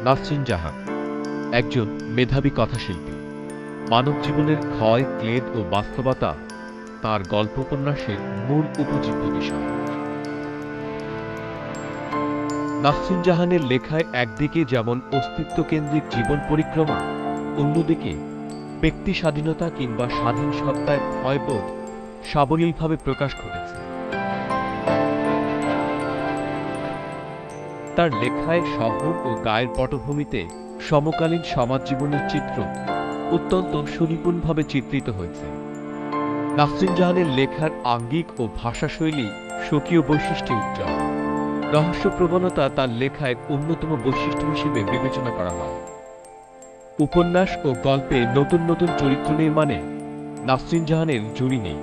নাসরিন জাহান একজন মেধাবী কথাশিল্পী। মানব জীবনের ক্ষয়, ক্লেদ ও বাস্তবতা তার গল্প উপন্যাসের মূল উপজীব্য বিষয়। নাসরিন জাহানের লেখায় একদিকে যেমন অস্তিত্বকেন্দ্রিক জীবন পরিক্রমা, অন্যদিকে ব্যক্তি স্বাধীনতা কিংবা স্বাধীন সত্তায় ভয়বোধ সাবলীলভাবে প্রকাশ ঘটেছে। তার লেখায় শহর ও গায়ের পটভূমিতে সমকালীন সমাজ জীবনের চিত্র অত্যন্ত সুনিপুণভাবে চিত্রিত হয়েছে। নাসরিন জাহানের লেখার আঙ্গিক ও ভাষাশৈলী স্বকীয় বৈশিষ্ট্যে উজ্জ্বল। রহস্যপ্রবণতা তার লেখায় অন্যতম বৈশিষ্ট্য হিসেবে বিবেচনা করা হয়। উপন্যাস ও গল্পে নতুন নতুন চরিত্র নির্মাণে নাসরিন জাহানের জুড়ি নেই।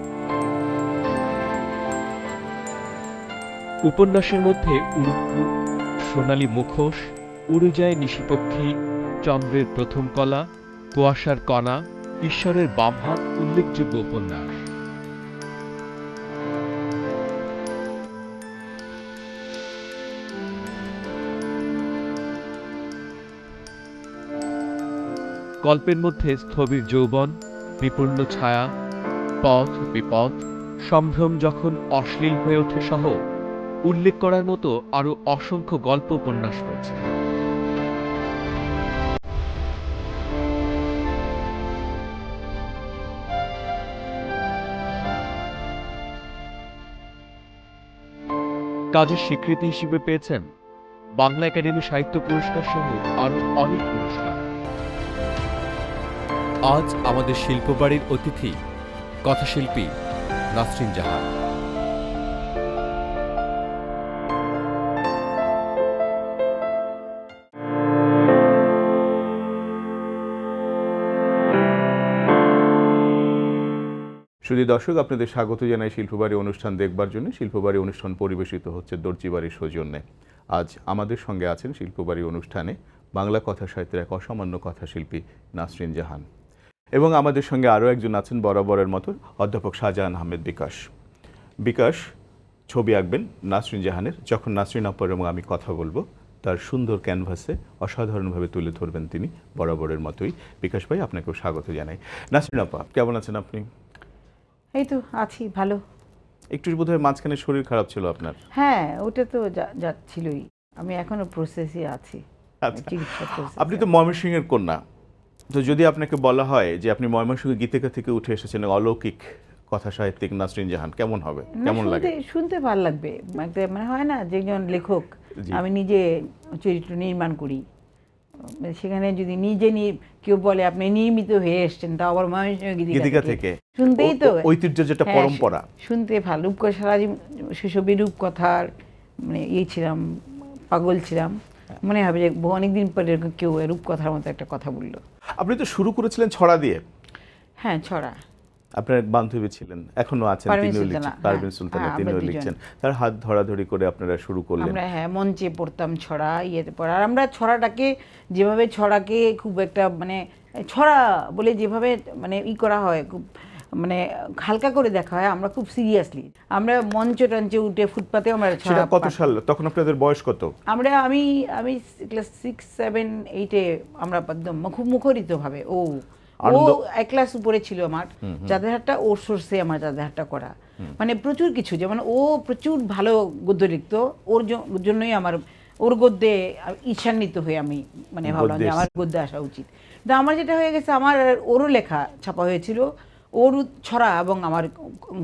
উপন্যাসের মধ্যে উড়ুপ্পু, সোনালী মুখোশ, উড়ে যায় নিশিপক্ষী, চন্দ্রের প্রথম কলা, কুয়াশার কণা, ঈশ্বরের বাম হাত উল্লেখযোগ্য উপন্যাস। গল্পের মধ্যে স্থবির যৌবন, বিপন্ন ছায়া, পথ বিপথ, সম্ভ্রম যখন অশ্লীল হয়ে ওঠে সহ উল্লেখ করার মতো আরো অসংখ্য গল্প উপন্যাস রয়েছে। কাজের স্বীকৃতি হিসেবে পেয়েছেন বাংলা একাডেমি সাহিত্য পুরস্কার সহ আরো অনেক পুরস্কার। আজ আমাদের শিল্পবাড়ির অতিথি কথাশিল্পী নাসরিন জাহান। শুধু দর্শক, আপনাদের স্বাগত জানাই শিল্পবাড়ি অনুষ্ঠান দেখবার জন্য। শিল্পবাড়ি অনুষ্ঠান পরিবেশিত হচ্ছে দর্জিবাড়ির সৌজন্যে। আজ আমাদের সঙ্গে আছেন শিল্পবাড়ি অনুষ্ঠানে বাংলা কথা সাহিত্যের এক অসামান্য কথাশিল্পী নাসরিন জাহান, এবং আমাদের সঙ্গে আরও একজন আছেন বরাবরের মতো অধ্যাপক শাহজাহান আহমেদ বিকাশ। বিকাশ ছবি আঁকবেন নাসরিন জাহানের। যখন নাসরিন আপার এবং আমি কথা বলবো, তার সুন্দর ক্যানভাসে অসাধারণভাবে তুলে ধরবেন তিনি বরাবরের মতোই। বিকাশ ভাই, আপনাকেও স্বাগত জানাই। নাসরিন আপা, কেমন আছেন আপনি? এই তো আছি ভালো। একটু বোধহয় মাঝখানে শরীর খারাপ ছিল আপনার। হ্যাঁ, ওটা তো যাচ্ছিলই। আমি এখনো প্রসেসে আছি। আপনি তো ময়মনসিংহের কন্যা, তো যদি আপনাকে বলা হয় যে আপনি ময়মনসিংহ গীতিকা থেকে উঠে এসেছেন অলৌকিক কথা সাহিত্যিক নাসরিন জাহান, কেমন হবে? কেমন লাগে? শুনতে ভালো লাগবে। মানে হয় না যে একজন লেখক, আমি নিজে চরিত্র নির্মাণ করি, সেখানে যদি নিজে কেউ বলে আপনি নির্মিত হয়ে এসছেন, তা আবার ময়মনসিংহ গীতিকা থেকে, শুনতেই তো ঐতিহ্য, যেটা পরম্পরা, শুনতে ভালো। রূপকথা সারা শৈশবে রূপকথার মানে ছিলাম, পাগল ছিলাম। মনে হবে যে অনেকদিন পরে কেউ রূপকথার মতো একটা কথা বললো। আপনি তো শুরু করেছিলেন ছড়া দিয়ে। হ্যাঁ, ছড়া। আপনার এক বান্ধবী ছিলেন, এখনো আছেন, তিনিও লিখছেন, পারভিন সুলতানা, তিনিও লিখছেন। তার হাত ধরাধরি করে আপনারা শুরু করলেন। আমরা মঞ্চে পড়তাম ছড়া, ইয়েতে পড়া। আর আমরা ছড়াটাকে যেভাবে, ছড়াকে খুব একটা মানে ছড়া বলে যেভাবে মানে করা হয়, খুব মানে হালকা করে দেখা হয়, আমরা খুব সিরিয়াসলি আমরা মঞ্চে টঞ্চে উঠে ফুটপাতে আমরা ছড়া। কত সাল তখন? আপনাদের বয়স কত? আমি ক্লাস 6, 7, 8-এ আমরা একদম খুব মুখরিতভাবে। ও এক ক্লাস উপরে ছিল আমার চাঁদেরহাটটা, ওর সোর্সে আমার চাঁদেরহাটটা করা। মানে প্রচুর কিছু, যেমন ও প্রচুর ভালো গদ্য লিখত, ওর জন্যই আমার ওর গদ্যে ঈর্ষান্বিত হয়ে আমি মানে ভাবলাম যে আমার গদ্যে আসা উচিত। কিন্তু আমার যেটা হয়ে গেছে, আমার ওরও লেখা ছাপা হয়েছিল, ওর ছড়া এবং আমার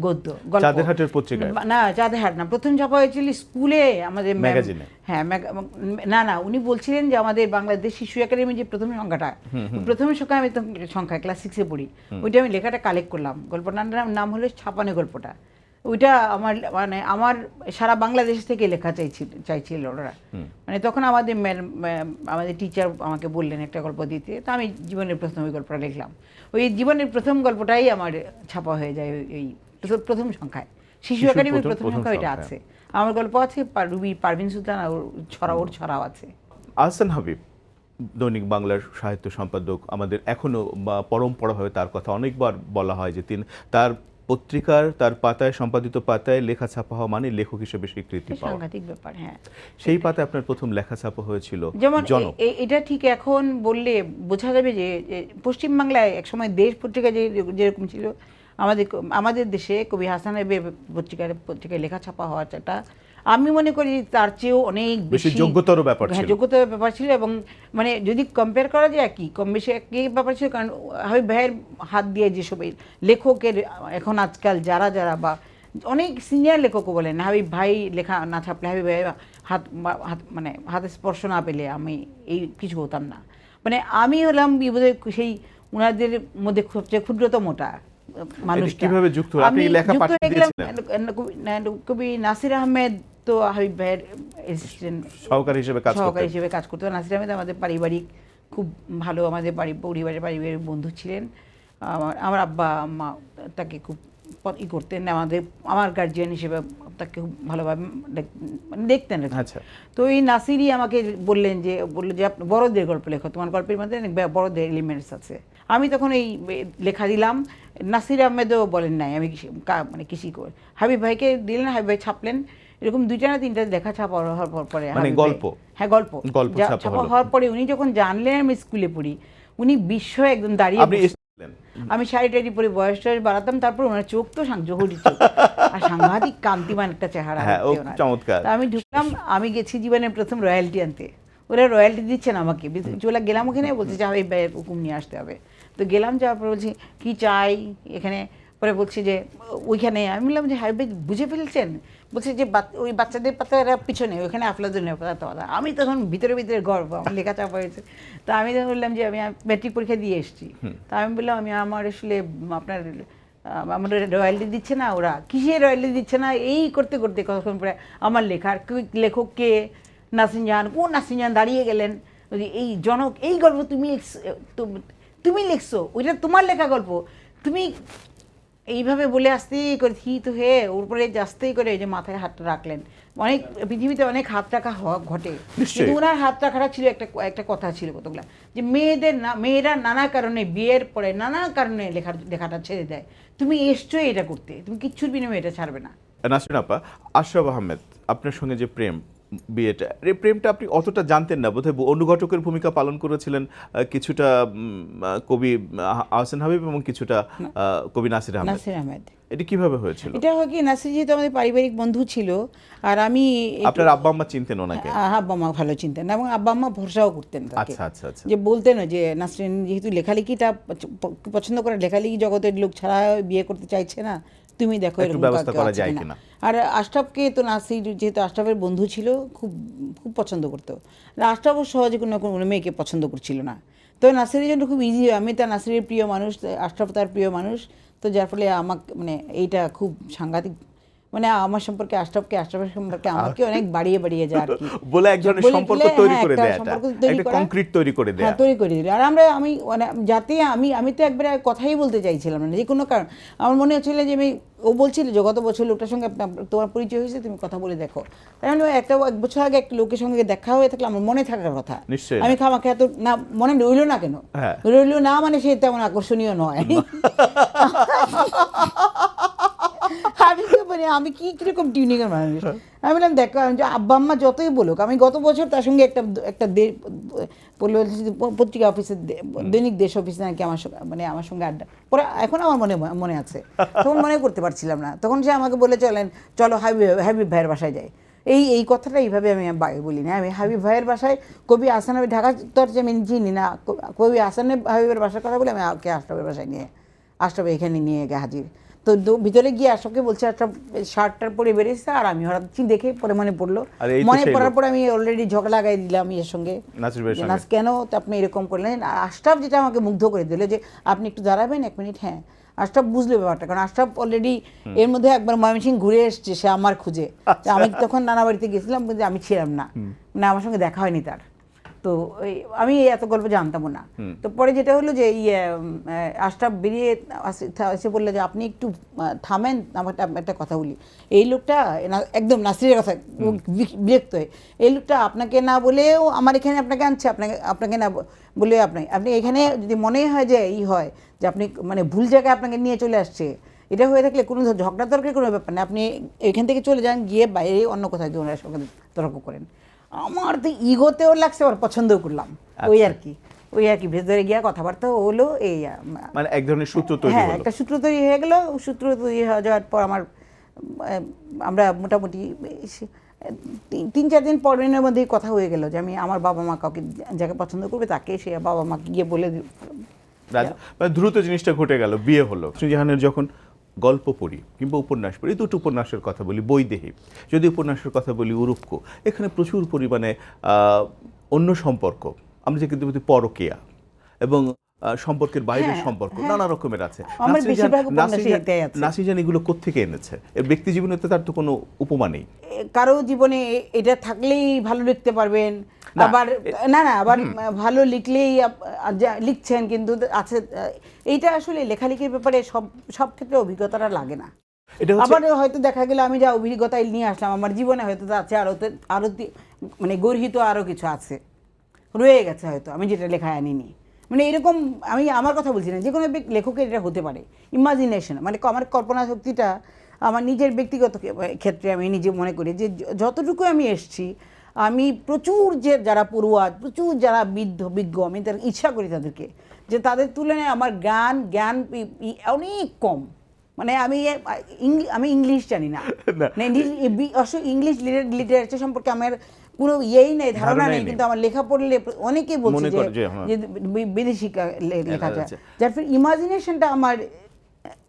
গদ্য। চাঁদেরহাটের পত্রিকায়? না, চাঁদেরহাট না, প্রথম ছাপা হয়েছিল স্কুলে আমাদের ম্যাগাজিনে। হ্যাঁ, না, উনি বলছিলেন যে আমাদের বাংলাদেশ শিশু একাডেমি যে প্রথম সংখ্যাটা, প্রথম সংখ্যা, আমি সংখ্যা ক্লাস 6-এ পড়ি, ওইটা আমি লেখাটা কালেক্ট করলাম। গল্পটার নাম হলো ছাপানো গল্পটা। ওইটা আমার মানে আমার সারা বাংলাদেশ থেকে লেখা চাইছিল ওরা। মানে তখন আমাদের টিচার আমাকে বললেন একটা গল্প দিতে, তো আমি জীবনের প্রথম ওই গল্পটা লিখলাম। ওই জীবনের প্রথম গল্পটাই আমার ছাপা হয়ে যায় এই প্রথম সংখ্যায়। শিশু একাডেমির প্রথম সংখ্যা ওইটা আছে। আমার গল্প আছে, পারভিন সুলতানা ওর ছড়াও আছে। আহসান হাবিব দৈনিক বাংলার সাহিত্য সম্পাদক, আমাদের এখনো পরম্পরাভাবে তার কথা অনেকবার বলা হয় যে তার পত্রিকার তার পাতায়, সম্পাদিত পাতায় লেখা ছাপা হওয়া মানে লেখক হিসেবে স্বীকৃতি পাওয়া। সাংঘাতিক ব্যাপার। হ্যাঁ, সেই পাতায় আপনার প্রথম লেখা ছাপা হয়েছিল যেমন জনক। এটা ঠিক এখন বললে বোঝা যাবে যে পশ্চিমবাংলায় একসময় দেশ পত্রিকা যেরকম ছিল, আমাদের দেশে কবি হাসান হাবিবের পত্রিকায় লেখা ছাপা হওয়াটা আমি মনে করি তার চেয়েও অনেক বেশি যোগ্যতর ব্যাপার ছিল। যোগ্যতার ব্যাপার ছিল। এবং মানে যদি কম্পেয়ার করা যায় কি কম বেশি একই ব্যাপার ছিল, কারণ হাবিব ভাইয়ের হাত দিয়ে যেসব এই লেখকের এখন আজকাল যারা বা অনেক সিনিয়র লেখকও বলেন হাবিব ভাই লেখা না ছাপলে, হাবিব ভাই মানে হাতে স্পর্শ না পেলে আমি এই কিছু হতাম না। মানে আমি হলাম বোধহয় সেই ওনাদের মধ্যে সবচেয়ে ক্ষুদ্রতমটা মানুষটা। কিভাবে যুক্ত হলেন? আপনি লেখা পাঠিয়ে দিয়েছিলেন? কবি নাসির আহমেদ তো হাবিব ভাইয়ের অ্যাসিস্ট্যান্ট সহকারী হিসেবে কাজ করতেন। নাসির আহমেদ আমাদের পারিবারিক খুব ভালো, আমাদের পরিবারের পারিবারিক বন্ধু ছিলেন। আমার আব্বা আম্মা তাকে খুব করতেন, আমার গার্জিয়ান হিসেবে তাকে খুব ভালোভাবে দেখতেন। আচ্ছা। তো এই নাসিরই আমাকে বললো যে আপনি বড়দের গল্প লেখো, তোমার গল্পের মধ্যে বড়দের এলিমেন্টস আছে। আমি তখন এই লেখা দিলাম। নাসির আহমেদও বলেন নাই আমি মানে কৃষি করে, হাবিব ভাইকে দিলেন, হাবিব ভাই ছাপলেন। এরকম 2টা না 3টা লেখা ছাপা হওয়ার পরে গল্প, হ্যাঁ গল্প ছাপা হওয়ার পরে উনি যখন জানলেন আমি স্কুলে পড়ি, উনি বিস্ময়ে একদম দাঁড়িয়ে, আমি শাড়ি টাড়ি পরে বয়স টয়স বাড়াতাম, তারপর ওনার চোখ তো জহুরি চোখ আর সাংঘাতিক কান্তিমান একটা চেহারা। আমি ঢুকলাম, আমি গেছি জীবনের প্রথম রয়্যালটি আনতে, ওরা রয়্যালটি দিচ্ছেন আমাকে, চলে গেলাম ওখানে, বলছে যে হাবিব ভাইয়ের হুকুম নিয়ে আসতে হবে। তো গেলাম, যাওয়ার পরে বলছি কি চাই এখানে, পরে বলছি যে ওইখানে, আমি বললাম যে হাবিব ভাই বুঝে ফেলছেন, বলছে যে ওই বাচ্চাদের পাতারা পিছনে ওইখানে আফলাদুনের পাতা। আমি তখন ভিতরে গর্ব, আমার লেখা চাপা হয়েছে। তা আমি তখন বললাম যে আমি ম্যাট্রিক পরীক্ষা দিয়ে এসেছি। তা আমি বললাম আমার আসলে আমার রয়্যালটি দিচ্ছে না, ওরা কিসের রয়্যালটি দিচ্ছে না, এই করতে করতে কতক্ষণ পরে আমার লেখার লেখককে নাসির জাহান, কোন নাসির জাহান দাঁড়িয়ে গেলেন, এই জনক, এই গল্প তুমি লিখছো, ওইটা তোমার লেখা গল্প, তুমি এইভাবে বলে আসতেই করে থিত হয়ে ওর পরে আসতেই করে যে মাথায় হাতটা রাখলেন। অনেক পৃথিবীতে অনেক হাত রাখা ঘটে, কিন্তু ওনার হাত রাখাটা ছিল একটা কথা ছিল কতগুলা, যে মেয়েরা নানা কারণে বিয়ের পরে নানা কারণে লেখাটা ছেড়ে দেয়, তুমি এসছোই এটা করতে, তুমি কিচ্ছুর বিনিময়ে এটা ছাড়বে না। নাসরিন আপা, আশরাফ আহমেদ আপনার সঙ্গে যে বিয়েটা, এই প্রেমটা আপনি অতটা জানতেন না, বোধহয় অনুঘটকের ভূমিকা পালন করেছিলেন কিছুটা কবি আহসান হাবিব এবং কিছুটা কবি নাসির আহমেদ। এটা কিভাবে হয়েছিল? এটা হয় কি, নাসির যেহেতু আমাদের পারিবারিক বন্ধু ছিল, আর আমি, আপনার আব্বা আম্মা চিনতেন ওনাকে? আব্বা আম্মা ভালো চিনতেন এবং আব্বা আম্মা ভরসাও করতেন তাকে। আচ্ছা আচ্ছা। যে বলতেন যে নাসরিন যেহেতু লেখালেখিটা পছন্দ করে, লেখালেখি জগতের লোক ছাড়া বিয়ে করতে চাইছে না, তুমি দেখো এরকম ব্যবস্থা করা যায় কিনা। আর আশরাফকে তো নাসির যেহেতু আশরাফের বন্ধু ছিল, খুব খুব পছন্দ করতো। আশরাফও সহজে কোনো মেয়েকে পছন্দ করছিল না। তো নাসিরের জন্য খুব ইজি, আমি তার নাসিরের প্রিয় মানুষ, আশরাফ তার প্রিয় মানুষ, তো যার ফলে আমাকে মানে এইটা খুব সাংঘাতিক, মানে আমার সম্পর্কে আশরাফের সম্পর্কে আমাকে অনেক বাড়িয়ে যায় আর কি, বলে এক ধরনের সম্পর্ক তৈরি করে দেয়, একটা কংক্রিট তৈরি করে দেয়, হ্যাঁ তৈরি করে দিল। আর আমি মানে যাতে আমি তো একবারে কথাই বলতে চাইছিলাম না, যে কোনো কারণ আমার মনে হচ্ছিল যে ও বলছিল যে গত বছর লোকটার সঙ্গে তোমার পরিচয় হয়েছে, তুমি কথা বলে দেখো। তাই মানে এক বছর আগে একটা লোকের সঙ্গে দেখা হয়ে থাকলে আমার মনে থাকার কথা, আমি খামাকে এত না মনে রইল না কেন, রইল না মানে সে তেমন আকর্ষণীয় নয়। আমি কিরকম টিউনিংয়ের মানুষ, আমি বললাম দেখো, আব্বা আম্মা যতই বলুক, আমি গত বছর তার সঙ্গে একটা পত্রিকা অফিসে, দৈনিক দেশ অফিসে নাকি আমার সঙ্গে আড্ডা পরে, এখন আমার মনে আছে, তখন মনে করতে পারছিলাম না। তখন সে আমাকে বলে চলো হাবিব ভাইয়ের বাসায় যাই। এই কথাটা এইভাবে আমি বলি না, আমি হাবিব ভাইয়ের বাসায়, কবি আহসান হাবিব, ঢাকা তো আমি চিনি না, কবি আহসান হাবিবের বাসার কথা বলে আমি ওকে আশরাফের বাসায় আশরাফ এখানে নিয়ে গে হাজির। তো ভিতরে গিয়ে আশরাফকে বলছে, আশরাফ শার্টটার পরে বেরিয়েছে, আর আমি হঠাৎ দেখে পরে মনে পড়লো, মনে পড়ার পরে আমি অলরেডি ঝগড়া লাগাই দিলাম এর সঙ্গে, কেন আপনি এরকম করলেন। আশরাফ যেটা আমাকে মুগ্ধ করে দিল যে আপনি একটু দাঁড়াবেন 1 মিনিট, হ্যাঁ আশরাফ বুঝলো ব্যাপারটা, কারণ আশরাফ অলরেডি এর মধ্যে একবার ময়মনসিংহ ঘুরে এসছে সে আমার খুঁজে, আমি তখন নানা বাড়িতে গেছিলাম, আমি ছিলাম না, মানে আমার সঙ্গে দেখা হয়নি তার। তো আমি এত গল্প জানতামও না। তো পরে যেটা হলো যে আশরাফ বেরিয়ে এসে বললো যে আপনি একটু থামেন, আমার একটা কথা বলি, এই লোকটা একদম নাসিরের কথা বিরক্ত হয়ে, এই লোকটা আপনাকে না বলেও আমার এখানে আপনাকে আনছে, আপনাকে না বলে আপনি এখানে যদি মনে হয় যে হয় যে আপনি মানে ভুল জায়গায় আপনাকে নিয়ে চলে আসছে, এটা হয়ে থাকলে কোনো ঝগড়া তর্কের কোনো ব্যাপার না, আপনি এখান থেকে চলে যান, গিয়ে বাইরে অন্য কোথাও গিয়ে ওনার সঙ্গে তর্ক করেন। আমার তো ইগোতেও লাগছে, আবার পছন্দও করলাম, ওই আর কি ভেতরে গিয়া কথাবার্তা হলো, এই মানে এক ধরনের সূত্র তৈরি হ্যাঁ হলো। একটা সূত্র তৈরি হয়ে গেল। সূত্র তৈরি হয়ে যাওয়ার পর আমরা মোটামুটি 3-4 দিন পরের মধ্যেই কথা হয়ে গেল যে আমি আমার বাবা মা কাউকে যাকে পছন্দ করবে তাকে সে বাবা মাকে গিয়ে বলে মানে দ্রুত জিনিসটা ঘটে গেল, বিয়ে হলো। জাহানের যখন গল্প পড়ি কিংবা উপন্যাস পড়ি, দুটো উপন্যাসের কথা বলি, বৈদেহী, যদি উপন্যাসের কথা বলি উরুক্কু, এখানে প্রচুর পরিমাণে অন্য সম্পর্ক, আমরা যে কিন্তু পরকীয়া এবং সম্পর্কের বাইরের সম্পর্ক নানা রকমের আছে। নাসির জাহান এগুলো কোত্থেকে এনেছে? এর ব্যক্তি জীবনে তো তার তো কোনো উপমা নেই। কারো জীবনে এটা থাকলেই ভালো লিখতে পারবেন, আবার আবার ভালো লিখলেই লিখছেন, কিন্তু আছে এইটা আসলে লেখালেখির ব্যাপারে সব ক্ষেত্রে অভিজ্ঞতাটা লাগে না। আবার হয়তো দেখা গেল আমি যা অভিজ্ঞতা নিয়ে আসলাম আমার জীবনে হয়তো আছে আরো মানে গর্হিত আরো কিছু আছে, রয়ে গেছে হয়তো আমি যেটা লেখায় আনিনি। মানে এরকম আমি আমার কথা বলছি না, যে কোনো লেখকের এটা হতে পারে। ইমাজিনেশন মানে আমার কল্পনা শক্তিটা আমার নিজের ব্যক্তিগত ক্ষেত্রে আমি নিজে মনে করি যে যতটুকু আমি এসছি, আমি প্রচুর যারা পড়ুয়া, প্রচুর যারা বিজ্ঞ, আমি তার ইচ্ছা করি তাদেরকে যে তাদের তুলনায় আমার জ্ঞান অনেক কম। মানে আমি ইংলিশ জানি না, ইংলিশ লিটারেচার সম্পর্কে আমার কোনো ইয়েই নেই, ধারণা নেই, কিন্তু আমার লেখা পড়লে অনেকেই বলছে যে বিদেশি লেখা যায়, যার ফলে ইমাজিনেশনটা আমার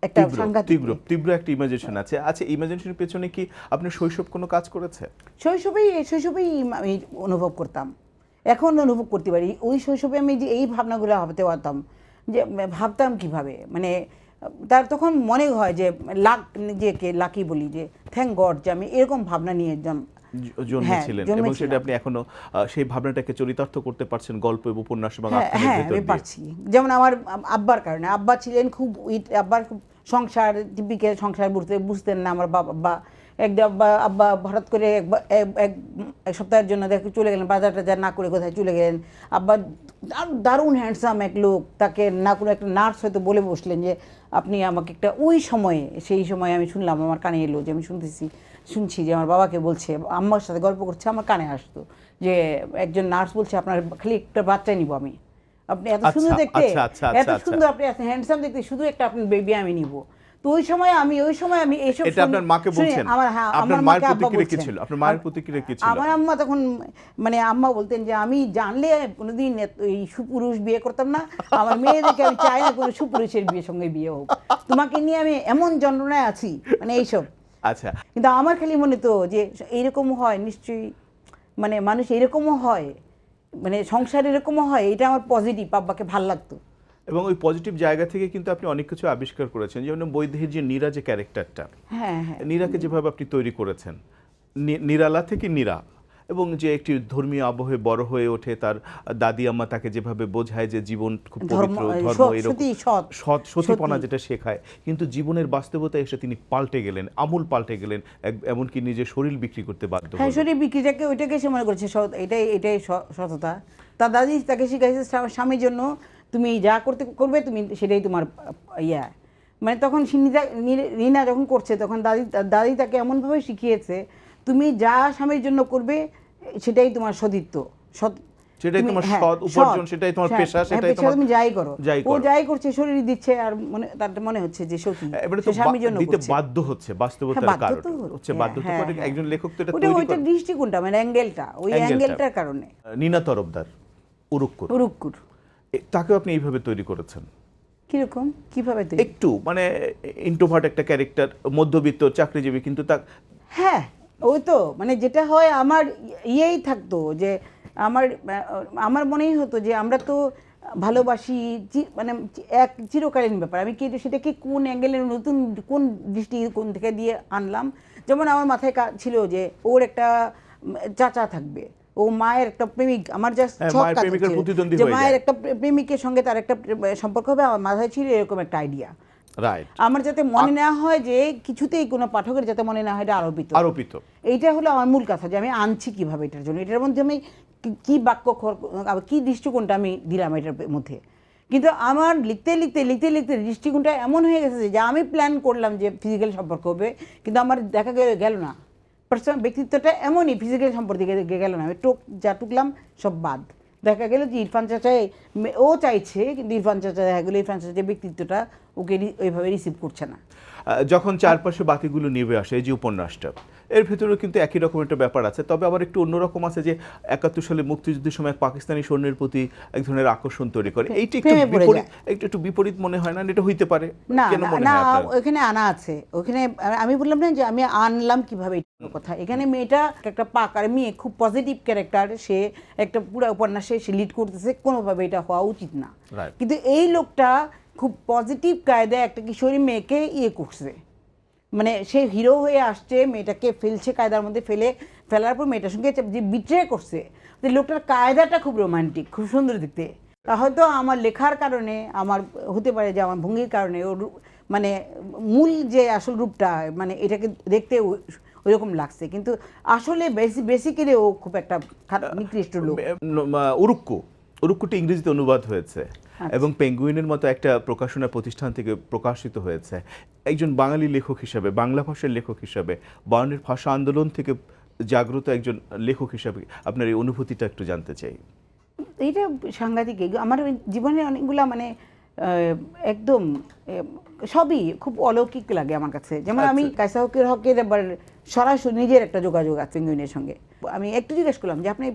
একটা সাংঘাতিক তীব্র একটা ইমাজিনেশন আছে। আচ্ছা, ইমাজিনেশনের পেছনে কি আপনার শৈশব কোনো কাজ করেছে? শৈশবেই আমি অনুভব করতাম, এখন অনুভব করতে পারি। ওই শৈশবে আমি যে এই ভাবনাগুলো ভাবতে পারতাম, যে ভাবতাম কিভাবে, মানে তার তখন মনে হয় যে নিজেকে লাকি বলি, যে থ্যাংক গড যে আমি এরকম ভাবনা নিয়ে জন্মেছিলেন, এবং সেটা আপনি এখনো সেই ভাবনাটাকে চরিতার্থ করতে পারছেন গল্প এবং উপন্যাস এবং হ্যাঁ আমি পারছি। যেমন আমার আব্বার কারণে, আব্বা ছিলেন খুব আব্বার খুব সংসার টিপিক্যাল সংসার বুঝতেন না। আমার আব্বা একদিন আব্বা হঠাৎ করে এক সপ্তাহের জন্য চলে গেলেন, বাজার টাজার না করে কোথায় চলে গেলেন। আব্বা দারুণ হ্যান্ডসাম এক লোক, তাকে না কোনো একটা নার্স হয়তো বলে বসলেন যে আপনি আমাকে একটা, ওই সময়ে সেই সময় আমি শুনলাম, আমার কানে এলো যে আমি শুনছি যে আমার বাবাকে বলছে, আম্মার সাথে গল্প করছে, আমার কানে আসতো যে একজন নার্স বলছে আপনার খালি একটা বাচ্চা নিব আমি, আপনি এত সুন্দর দেখতে, এত সুন্দর, আপনি এত হ্যান্ডসাম দেখতে, শুধু একটা আপনার বেবি আমি নিব। তো ওই সময় আমি এইসব, এটা আপনার মাকে বলছেন? আপনার মায়ের প্রতিক্রিয়া কি ছিল? আপনার মায়ের প্রতিক্রিয়া কি ছিল? আমার আম্মা তখন মানে আম্মা বলতেন যে আমি জানলে কোনোদিন এই সুপুরুষ বিয়ে করতাম না, আমার মেয়েদেরকে আমি চাই না কোনো সুপুরুষের বিয়ের সঙ্গে বিয়ে হোক, তোমাকে নিয়ে আমি এমন যন্ত্রণায় আছি, মানে এইসব। আচ্ছা, কিন্তু আমার খালি মনে তো যে এইরকম হয় নিশ্চয়ই, মানে মানুষ এরকমও হয়, মানে সংসার এরকমও হয়, এটা আমার পজিটিভ, আব্বাকে ভাল লাগতো। এবং ওই পজিটিভ জায়গা থেকে কিন্তু আপনি অনেক কিছু আবিষ্কার করেছেন, যেমন বৈদেহীর যে নীরা যে ক্যারেক্টারটা, হ্যাঁ নীরাকে যেভাবে আপনি তৈরি করেছেন, নিরালা থেকে নীরা, এবং যে একটি ধর্মীয় আবহে বড় হয়ে ওঠে, তার দাদি আম্মা তাকে যেভাবে বোঝায় যে জীবন খুব পবিত্র, ধর্ম এরকম সতীপনা যেটা শেখায়, কিন্তু জীবনের বাস্তবতা এসে তিনি পাল্টে গেলেন, আমূল পাল্টে গেলেন, এমনকি নিজের শরীর বিক্রি করতে বাধ্য হলেন। হ্যাঁ, শরীর বিক্রিটাকে ওইটাকে সে মনে করছে এটাই সততা। তার দাদি তাকে শিখাইছে স্বামীর জন্য তুমি যা করবে তুমি সেটাই তোমার ইয়া, মানে তখন রিনা যখন করছে তখন দাদি তাকে এমনভাবে শিখিয়েছে তুমি যা স্বামীর জন্য করবে সেটাই তোমার সতীত্ব, সেটাই তোমার সৎ উপার্জন, সেটাই তোমার পেশা, সেটাই তোমার, তুমি যাই করো, ও যাই করছে শরীর দিচ্ছে, আর তার মনে হচ্ছে যে সত্যি স্বামীর জন্য দিতে বাধ্য হচ্ছে, বাস্তবতার কারণে হচ্ছে বাধ্যতা করে। একজন লেখক তো এটা তৈরি করে, ওইটা দৃষ্টিকোণটা, মানে অ্যাঙ্গেলটা, ওই অ্যাঙ্গেলটার কারণে। নীনা তরফদার উরুক্কুর তাকেও আপনি এইভাবে তৈরি করেছেন। কিরকম, কিভাবে? একটু মানে ইন্ট্রোভার্ট একটা ক্যারেক্টার, মধ্যবিত্ত চাকরিজীবী, কিন্তু তা হ্যাঁ ওই তো মানে যেটা হয় আমার ইয়েই থাকতো যে আমার মনেই হতো যে আমরা তো ভালোবাসি, মানে এক চিরকালীন ব্যাপার। আমি কি সেটাকে কোন অ্যাঙ্গেলে নতুন কোন দৃষ্টিকোণ থেকে দিয়ে আনলাম। যেমন আমার মাথায় ছিল যে ওর একটা চাচা থাকবে, ও মায়ের একটা প্রেমিক, আমার জাস্ট যে মায়ের একটা প্রেমিকের সঙ্গে তার একটা সম্পর্ক হবে, আমার মাথায় ছিল এরকম একটা আইডিয়া। আমার যাতে মনে নেওয়া হয় যে কিছুতেই কোনো পাঠকের যাতে মনে না হয় এটা আরোপিত, এইটা হলো আমার মূল কথা, যে আমি আনছি কিভাবে এটার জন্য, এটার মধ্যে আমি কি বাক্য কি দৃষ্টিকোণটা আমি দিলাম এটার মধ্যে। কিন্তু আমার লিখতে লিখতে লিখতে লিখতে দৃষ্টিকোণটা এমন হয়ে গেছে যে আমি প্ল্যান করলাম যে ফিজিক্যাল সম্পর্ক হবে, কিন্তু আমার দেখা গেল না। পার্সোনাল ব্যক্তিত্বটা এমনই ফিজিক্যাল সম্পর্কে গেল না, আমি যা টুকলাম সব বাদ। দেখা গেল যে ইরফান চাচা ও চাইছে, কিন্তু ইরফান চাচা দেখা গেলো ইরফান চাচার ব্যক্তিত্বটা ওকে ওইভাবে রিসিভ করছে না। যখন চারপাশে বাতিগুলো নিভে আসে, এই যে উপন্যাসটা, এর ভিতরেও কিন্তু একই রকম একটা ব্যাপার আছে, তবে আবার একটু অন্যরকম আছে যে 71 সালে মুক্তিযুদ্ধের সময় পাকিস্তানি সৈন্যের প্রতি এক ধরনের আকর্ষণ তৈরি করে। এইটা একটু বিপরীত মনে হয় না? এটা হইতে পারে না কেন মনে না, হয় আপনার? ওখানে আনা আছে। ওখানে আমি বললাম না যে আমি আনলাম কিভাবে, কথা এখানে মেয়েটা একটা পাকার মেয়ে, খুব পজিটিভ ক্যারেক্টার, সে একটা পুরো উপন্যাসে সে লিড করতেছে, কোনোভাবে এটা হওয়া উচিত না। কিন্তু এই লোকটা খুব পজিটিভ কায়দায় একটা কিশোরী মেয়েকে করছে, মানে সে হিরো হয়ে আসছে, মেয়েটাকে ফেলছে কায়দার মধ্যে, ফেলার পর মেয়েটার সঙ্গে যে বিট্রে করছে। লোকটার কায়দাটা খুব রোমান্টিক, খুব সুন্দর দেখতে। হয়তো আমার লেখার কারণে, আমার হতে পারে যে আমার ভঙ্গির কারণে ওর মানে মূল যে আসল রূপটা, মানে এটাকে দেখতে ওইরকম লাগছে, কিন্তু আসলে বেসিক্যালি ও খুব একটা নিকৃষ্ট লোক। উরুক্কুটি ইংরেজিতে অনুবাদ হয়েছে এবং পেঙ্গুইনের মতো একটা প্রকাশনা প্রতিষ্ঠান থেকে প্রকাশিত হয়েছে। একজন বাঙালি লেখক হিসাবে, বাংলা ভাষার লেখক হিসাবে, বায়ান্নের ভাষা আন্দোলন থেকে জাগ্রত একজন লেখক হিসাবে আপনার এই অনুভূতিটা একটু জানতে চাই। এইটা সাংঘাতিক। আমার জীবনে অনেকগুলা মানে একদম সবই খুব অলৌকিক লাগে আমার কাছে। যেমন আমি কায়সা হকের এবার সরাসরি নিজের একটা যোগাযোগ আছে পেঙ্গুইনের সঙ্গে। আমি একটু জিজ্ঞেস করলাম যে আপনি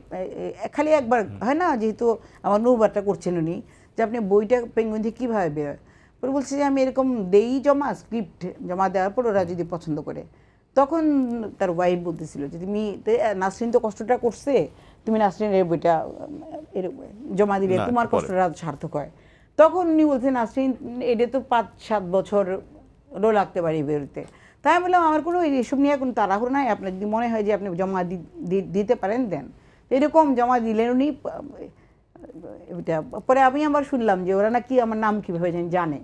খালি একবার হয় না, যেহেতু আমার নৌবারটা করছেন উনি, যে আপনি বইটা পেঙ্গুইন থেকে কীভাবে বেরোয়। পরে বলছে যে আমি এরকম দেই জমা, স্ক্রিপ্ট জমা দেওয়ার পর ওরা যদি পছন্দ করে, তখন তার ওয়াইফ বলতেছিল যে তুমি নাসরিন তো কষ্টটা করছে, তুমি নাসরিনের বইটা জমা দিলে তোমার কষ্টটা সার্থক হয়। তখন উনি বলছেন নাসরিন এটা তো 5-7 বছরও লাগতে পারে বেরোতে। তাই আমি বললাম আমার কোনো এসব নিয়ে কোনো তাড়াহুড়ো নাই, আপনার যদি মনে হয় যে আপনি জমা দিতে পারেন দেন। এরকম জমা দিলেন উনি। এটা পরে আমি আবার শুনলাম যে ওরা নাকি আমার নাম কিভাবে জানে।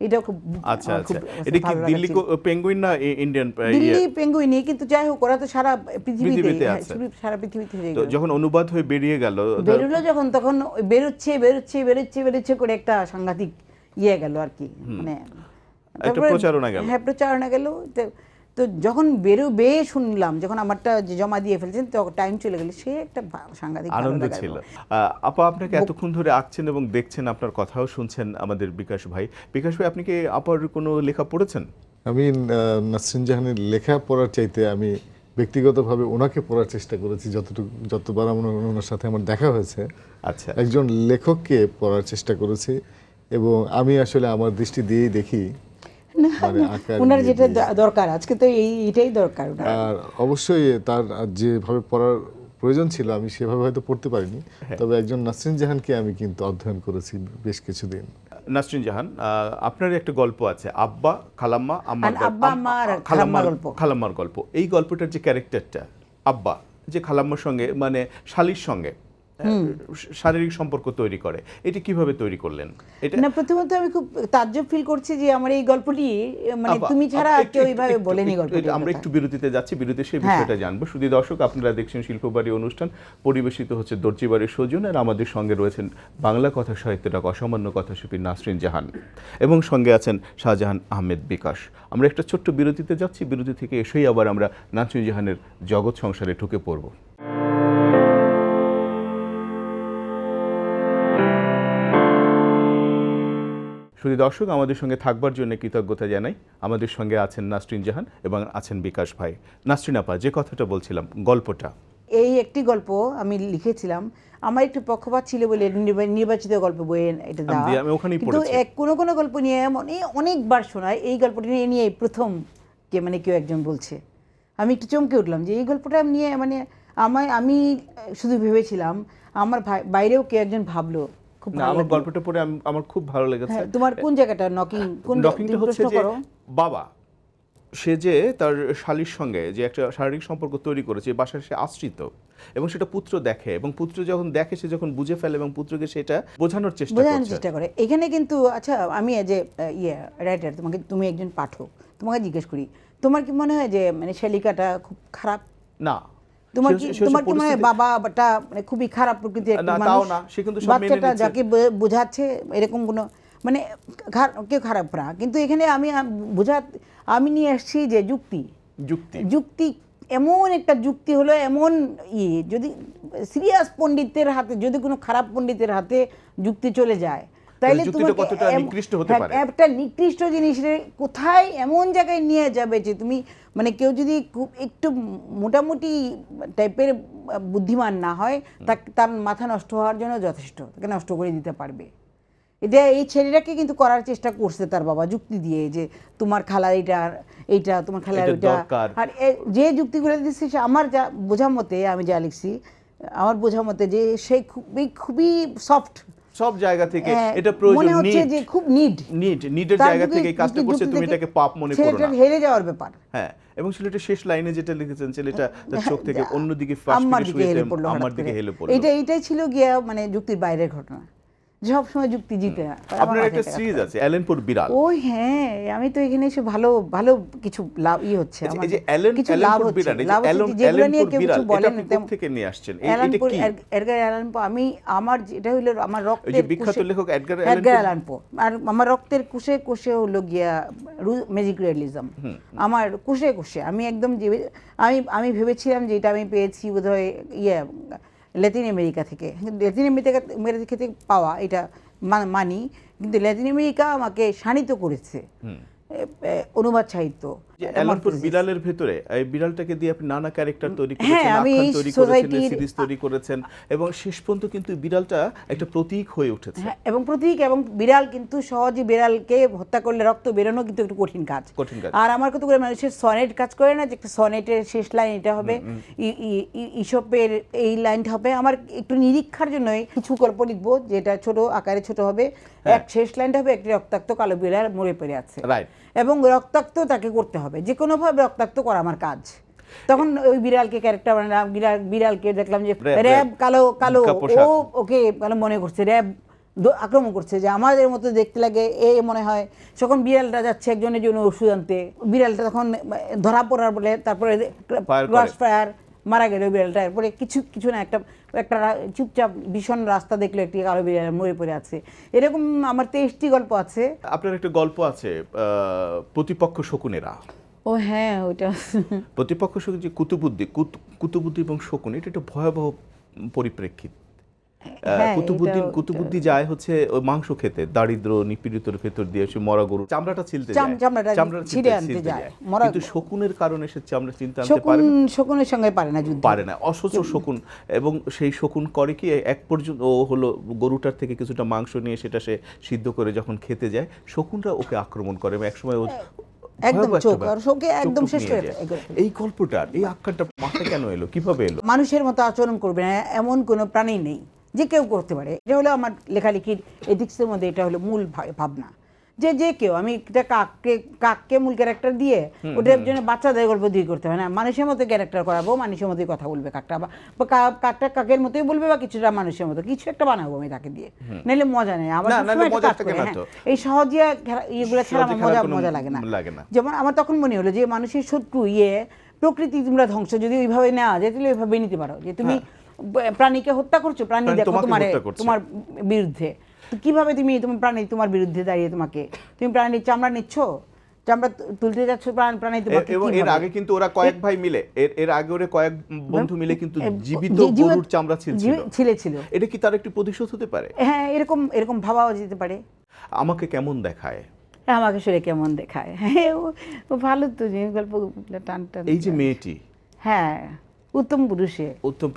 এটা খুব আচ্ছা, এটা কি দিল্লি পেঙ্গুইন না ইন্ডিয়ান? দিল্লি পেঙ্গুইনই, কিন্তু যাই হোক ওরা তো সারা পৃথিবীতে আছে, সারা পৃথিবীতে। যখন অনুবাদ হয়ে বেরোলো যখন, তখন বেরোচ্ছে করে একটা সাংঘাতিক গেল আর কি, মানে প্রচারণা গেল। তো যখন বেরোবে শুনলাম, যখন আমারটা জমা দিয়ে ফেলছেন তো টাইম চলে গেল, সে একটা সাংঘাতিক আনন্দ ছিল। আপা আপনাকে এতক্ষণ ধরে আঁকছেন এবং দেখছেন, আপনার কথাও শুনছেন আমাদের বিকাশ ভাই। বিকাশ ভাই, আপনি কি আপার কোনো লেখা পড়েছেন? আমি নাসরিন জাহানের লেখা পড়ার চাইতে আমি ব্যক্তিগতভাবে ওনাকে পড়ার চেষ্টা করেছি, যতবার ওনার সাথে আমার দেখা হয়েছে। আচ্ছা, একজন লেখককে পড়ার চেষ্টা করেছি এবং আমি আসলে আমার দৃষ্টি দিয়েই দেখি ওনার যেটা দরকার আজকে, তো এইটাই দরকার। আর অবশ্যই তার যেভাবে পড়ার প্রয়োজন ছিল আমি সেভাবে হয়তো পড়তে পারিনি, তবে একজন নাসরিন জাহানকে আমি কিন্তু অধ্যয়ন করেছি বেশ কিছুদিন। নাসরিন জাহান, আপনার একটা গল্প আছে, আব্বা খালাম্মা খালাম্মার গল্প। এই গল্পটার যে ক্যারেক্টারটা, আব্বা যে খালাম্মার সঙ্গে মানে শালির সঙ্গে শারীরিক সম্পর্ক তৈরি করে, এটা কিভাবে তৈরি করলেন? এটা না, প্রথমত আমি খুব তাজ্জব ফিল করছি যে আমার এই গল্পটি মানে তুমি ছাড়া কেউ এইভাবে বলেনি গল্পটি। আমরা একটু বিরতিতে যাচ্ছি, বিরতিতে সেই বিষয়টা জানবো। শুধু দর্শক, আপনারা দেখছেন শিল্পবাড়ি অনুষ্ঠান, পরিবেশিত হচ্ছে দর্জিবাড়ির সৌজন্যে, আর আমাদের সঙ্গে রয়েছেন বাংলা কথা সাহিত্যের এক অসামান্য কথাশিল্পী নাসরিন জাহান এবং সঙ্গে আছেন শাহজাহান আহমেদ বিকাশ। আমরা একটা ছোট্ট বিরতিতে যাচ্ছি, বিরতি থেকে এসেই আবার আমরা নাসরিন জাহানের জগৎ সংসারে ঢুকে পড়ব। শুধু দর্শক, আমাদের সঙ্গে থাকবার জন্য কৃতজ্ঞতা জানাই। আমাদের সঙ্গে আছেন নাসরিন জাহান এবং আছেন বিকাশ ভাই। নাসরিন আপা, যে কথাটা বলছিলাম, গল্পটা, এই একটি গল্প আমি লিখেছিলাম। আমার একটু পক্ষপাত ছিল বলে নির্বাচিত গল্প বইয়ে এটা দেওয়া, কিন্তু কোনো গল্প নিয়ে অনেকবার শোনায়, এই গল্পটি নিয়ে প্রথম মানে কেউ একজন বলছে, আমি একটু চমকে উঠলাম যে এই গল্পটা নিয়ে মানে আমি শুধু ভেবেছিলাম, আমার বাইরেও কেউ একজন ভাবলো। আমার গল্পটা পড়ে আমার খুব ভালো লেগেছে। তোমার কোন জায়গাটা নকিংটা হচ্ছে যে বাবা, সে যে তার শালীর সঙ্গে যে একটা শারীরিক সম্পর্ক তৈরি করেছে, বাসায় সে আশ্রিত এবং সেটা পুত্র দেখে, এবং পুত্র যখন দেখে সে যখন বুঝে ফেলে এবং পুত্রকে সেটা বোঝানোর চেষ্টা করে। এখানে কিন্তু আচ্ছা, আমি যে রাইটার, তুমি একজন পাঠক, তোমাকে জিজ্ঞেস করি, তোমার কি মনে হয় যে মানে শালিকাটা খুব খারাপ? না, তোমার কি সে তোমার কি মনে হয় পরিস্থিতি- বাবাটা মানে খুবই খারাপ প্রকৃতির একটা না, মানুষ? তাও না, সে কিন্তু সব মেনে বাচ্চাটা নিচ্ছে। যাকে বোঝাচ্ছে এরকম কোনো মানে কেউ খারাপ না, কিন্তু এখানে আমি নিয়ে আসছি যে যুক্তি এমন একটা যুক্তি হলো, এমন যদি সিরিয়াস পণ্ডিতের হাতে, যদি কোনো খারাপ পণ্ডিতের হাতে যুক্তি চলে যায়, তাইলে যুক্তিটা তোমাকে কতটা নিকৃষ্ট হতে পারে। একটা নিকৃষ্ট জিনিস কোথায় এমন জায়গায় নিয়ে যাবে যে তুমি মানে কেউ যদি খুব একটু মোটামুটি টাইপের বুদ্ধিমান না হয়, তার মাথা নষ্ট হওয়ার জন্য যথেষ্ট, তাকে নষ্ট করে দিতে পারবে। এটা এই ছেলেটাকে কিন্তু করার চেষ্টা করছে তার বাবা যুক্তি দিয়ে, যে তোমার খালার এইটা তোমার খালার এটা ওইটা। দরকার। আর যে যুক্তিগুলো দিচ্ছে সে আমার যা বোঝা মতে, আমি যা লিখছি আমার বোঝা মতে, যে সে খুবই সফট, সব জায়গা থেকে এটা প্রয়োজন, মনে হচ্ছে যে খুব নিডের জায়গা থেকে এই কাজটা করছে, তুমি এটাকে পাপ মনে করো না। হেরে যাওয়ার ব্যাপার। হ্যাঁ, এবং ছেলেটা শেষ লাইনে যেটা লিখেছেন, ছেলেটা তার চোখ থেকে অন্যদিকে ফাঁস আমার করে দিকে শুয়েছে, হেলে পড়লো, আমার দিকে হেলে পড়লো। এইটাই ছিল গিয়া মানে যুক্তির বাইরের ঘটনা, সব সময় যুক্তি জিতে না। আপনার একটা সিরিজ আছে অ্যালেনপুর বিড়াল। ওই হ্যাঁ, আমি তো এখানে এসে ভালো কিছু লাভ হচ্ছে, এই যে কিছু লাভ হচ্ছে, যেগুলো নিয়ে কেউ কিছু বলেন না। কোথা থেকে নিয়ে আসছেন এটা কি? এডগার অ্যালান পো। আমার যেটা হইলো আমার ওই যে রক্তের বিখ্যাত লেখক এডগার অ্যালান পো, আর আমার রক্তের কোষে হলো গিয়া ম্যাজিক রিয়ালিজম, আমার কোষে আমি একদম আমি ভেবেছিলাম যে এটা আমি পেয়েছি বোধহয় ল্যাটিন আমেরিকা থেকে, ল্যাটিন আমেরিকা থেকে পাওয়া এটা মানি, কিন্তু ল্যাটিন আমেরিকা আমাকে শানিত করেছে অনুবাদ সাহিত্য। যে অ্যালানপুর বিড়ালের ভেতরে এই বিড়ালটাকে দিয়ে আপনি নানা ক্যারেক্টার তৈরি হ্যাঁ, করেছেন, আমি আখ্যান তৈরি করেছেন, সোসাইটির সিরিজ তৈরি করেছেন, এবং শেষ পর্যন্ত কিন্তু বিড়ালটা একটা প্রতীক হয়ে উঠেছে। হ্যাঁ, এবং প্রতীক, এবং বিড়াল কিন্তু সহজে, বিড়ালকে হত্যা করলে রক্ত বেরোনো কিন্তু একটু কঠিন কাজ। আর আমার কত করে মানুষের সনেট কাজ করে না, যে একটা সনেটের শেষ লাইন এটা হবে, ইসপের এই লাইনটা হবে, আমার একটু নিরীক্ষার জন্যই কিছু গল্প লিখবো যেটা ছোট আকারে ছোট হবে, এক শেষ লাইনটা হবে একটি রক্তাক্ত কালো বিড়াল মরে পড়ে আছে, এবং রক্তাক্ত তাকে করতে হবে, যে কোনোভাবে রক্তাক্ত করা আমার কাজ। তখন ওই বিড়ালকে ক্যারেক্টার বানালাম, বিড়ালকে দেখলাম যে র্যাব কালো ও ওকে ভালো মনে করছে, র্যাব আক্রমণ করছে, যে আমাদের মতো দেখতে লাগে মনে হয়। তখন বিড়ালটা যাচ্ছে একজনের জন্য ওষুধ আনতে, বিড়ালটা তখন ধরা পড়ার বলে তারপরে ক্রস ফায়ার মারা গেল বিড়ালটা। এরপরে কিছু না, একটা চুপচাপ ভীষণ রাস্তা দেখলো, একটি কালো বিড়াল মরে পড়ে আছে। এরকম আমার 23টি গল্প আছে। আপনার একটা গল্প আছে প্রতিপক্ষ শকুনেরা। ও হ্যাঁ, ওইটা প্রতিপক্ষ শকুন, যে কুতুবুদ্দি এবং শকুন, এটা একটা ভয়াবহ পরিপ্রেক্ষিত। কুতুবুদ্দি যায় হচ্ছে ওই মাংস খেতে, দারিদ্র নিপীড়িতর ভেতর দিয়ে সে মরা গরু চামড়াটা ছিলতে যায়, ছিঁড়ে আনতে যায়, কিন্তু শকুনের কারণে সে চামড়া চিনতে আনতে পারে না, শকুনের সঙ্গে পারে না, অসহ্য শকুন। এবং সেই শকুন করে কি, এক পর্যন্ত ও হলো গরুটার থেকে কিছুটা মাংস নিয়ে সেটা সে সিদ্ধ করে যখন খেতে যায়, শকুনরা ওকে আক্রমণ করে, এবং একসময় একদম শেষ করে দেয়। এই গল্পটার এই আখ্যানটা মাথায় কেন এলো, কিভাবে এলো? মানুষের মতো আচরণ করবে না এমন কোনো প্রাণী নেই, যে কেউ করতে পারে। এটা হলো আমার লেখালেখির এথিক্সের মধ্যে, এটা হলো মূল ভাবনা, যে কেউ, আমি এটা কাককে মূল ক্যারেক্টার দিয়ে ওটার জন্য বাচ্চাদের গল্প দিয়ে করতে হয় না, মানুষের মতো ক্যারেক্টার করাবো, মানুষের মতোই কথা বলবে কাকটা, বা কাকটা কাকের মতোই বলবে, বা কিছুটা মানুষের মতো কিছু একটা বানাবো আমি তাকে দিয়ে, নাহলে মজা নেই। আবার এই সহজে ইয়েগুলো ছাড়া আমার মজা লাগে না। যেমন আমার তখন মনে হলো যে মানুষের শত্রু প্রকৃতি তোমরা ধ্বংস যদি ওইভাবে নেওয়া যায়, তাহলে ওইভাবে নিতে পারো, যে তুমি প্রাণীকে হত্যা করছো, প্রাণী দেখো তোমার বিরুদ্ধে, কিভাবে তুমি প্রাণী তোমার বিরুদ্ধে দাঁড়িয়ে, তুমি প্রাণীর চামড়া নিচ্ছ, চামড়া তুলতে যাচ্ছ, প্রাণী তোমাকে। এবং এর আগে কিন্তু ওরা কয়েক ভাই মিলে, এর আগে ওরা কয়েক বন্ধু মিলে কিন্তু জীবিত গরুর চামড়া ছিলেছিল। এটা কি তার একটি প্রতিশোধ হতে পারে? হ্যাঁ, এরকম ভাবাও যেতে পারে। আমাকে কেমন দেখায়, আমাকে শুনে কেমন দেখায়, হ্যাঁ ও ভালো তো গল্প টান। এই যে মেয়েটি, হ্যাঁ উত্তম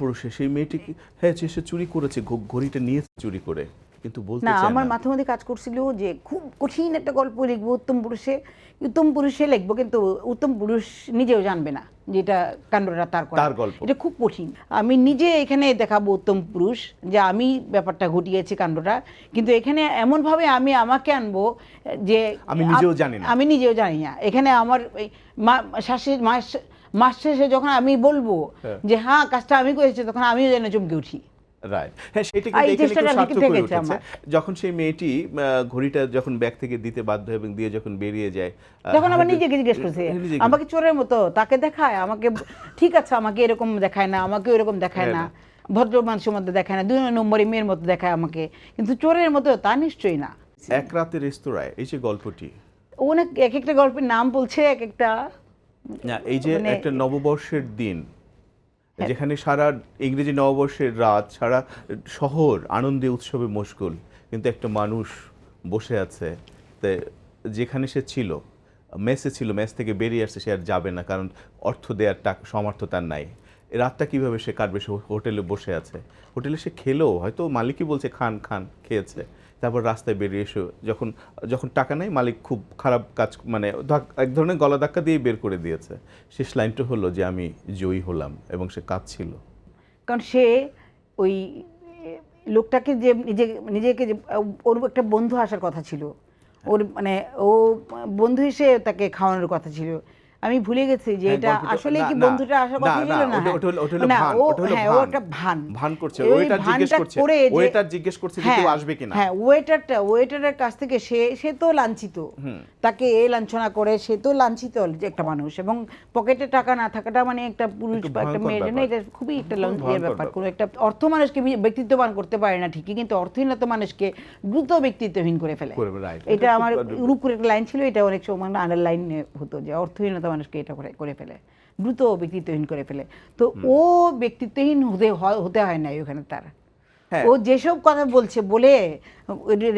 পুরুষে সেই মেয়েটি, হ্যাঁ সে চুরি করেছে, ঘড়িটা নিয়ে চুরি করে, কিন্তু বলতে চায় না। আমার মাথার মধ্যে কাজ করছিল যে খুব কঠিন একটা গল্প লিখবো, উত্তম পুরুষে লিখবো, কিন্তু উত্তম পুরুষ নিজেও জানবে না যে এটা কাণ্ডটা তার গল্প, এটা খুব কঠিন। আমি নিজে এখানে দেখাবো উত্তম পুরুষ, যে আমি ব্যাপারটা ঘটিয়েছি কাণ্ডটা, কিন্তু এখানে এমনভাবে আমি আমাকে আনবো যে আমি নিজেও জানি না। এখানে আমার মাস শেষে যখন আমি বলবো যে হ্যাঁ কাজটা আমি করেছি, তখন আমিও যেন চমকে উঠি। রাইট, হ্যাঁ সেটা আর কিন্তু এই এখানে চেষ্টাটা একটু সার্থক হয়ে থেকেছে উঠেছে। যখন সেই মেয়েটি ঘড়িটা যখন ব্যাগ থেকে দিতে বাধ্য এবং দিয়ে যখন বেরিয়ে যায়, তখন আবার নিজেকে জিজ্ঞেস করছে নিজেকে- আমাকে চোরের মতো তাকে দেখায়, আমাকে ঠিক আছে আমাকে এরকম দেখায় না, আমাকে এরকম দেখায় না, ভদ্র মানুষের মধ্যে দেখায় না, 2 নম্বরই মেয়ের মতো দেখায় আমাকে, কিন্তু চোরের মতো তা নিশ্চয়ই না। এক রাতের রেস্তোরাঁয় এই যে গল্পটি, অনেক এক একটা গল্পের নাম বলছে এক একটা, না এই যে মানে- একটা নববর্ষের দিন, যেখানে সারা ইংরেজি নববর্ষের রাত, সারা শহর আনন্দে উৎসবে মশগুল, কিন্তু একটা মানুষ বসে আছে যেখানে সে ছিল, মেসে ছিল, মেস থেকে বেরিয়ে আসছে, সে আর যাবে না, কারণ অর্থ দেওয়ার টাকা সামর্থ্য তার নাই। এই রাতটা কীভাবে সে কাটবে? সে হোটেলে বসে আছে, হোটেলে সে খেলো, হয়তো মালিকই বলছে খান খান, খেয়েছে, তারপর রাস্তায় বেরিয়ে এসে যখন যখন টাকা নেই, মালিক খুব খারাপ কাজ, মানে এক ধরনের গলা ধাক্কা দিয়ে বের করে দিয়েছে। শেষ লাইনটা হলো যে আমি জয়ী হলাম, এবং সে কাঁদছিল। কারণ সে ওই লোকটাকে যে নিজেকে যে ওর একটা বন্ধু আসার কথা ছিল, ওর মানে ও বন্ধু হিসেবে তাকে খাওয়ানোর কথা ছিল। আমি ভুলে গেছি যে হ্যাঁ, এটা গল্পটা- আসলে না, কি না, বন্ধুটা আসার কথা না, ছিল না, না, ওটা হলো না ভান, ও ওটা হলো হ্যাঁ ও ভান। একটা ভান করছে, ওই ওয়েটার জিজ্ঞেস ভানটা করছে, করে যে- ওয়েটার জিজ্ঞেস করছে যে কেউ আসবে কিনা। হ্যাঁ ওয়েটারের কাছ থেকে সে তো লাঞ্ছিত, তাকে লাঞ্ছনা করে, সে তো লাঞ্ছিত যে একটা মানুষ, এবং পকেটে টাকা না থাকাটা মানে একটা পুরুষ একটু বা একটা ভয়ঙ্কর মেয়ের জন্য ব্যাপার। এটা খুবই একটা খুবই ভয়ঙ্কর ব্যাপার। ব্যাপার। কোনো একটা অর্থ মানুষকে ব্যক্তিত্ববান করতে পারে না ঠিকই, কিন্তু অর্থহীনত মানুষকে দ্রুত ব্যক্তিত্বহীন করে ফেলে। right. এটা আমার রূপপুর একটা লাইন ছিল, এটা অনেক সময় আন্ডারলাইন হতো যে অর্থহীনতা মানুষকে এটা করে ফেলে, দ্রুত ব্যক্তিত্বহীন করে ফেলে। তো ও ব্যক্তিত্বহীন হতে হয় না ওখানে তার। হ্যাঁ। ও যেসব কথা বলছে বলে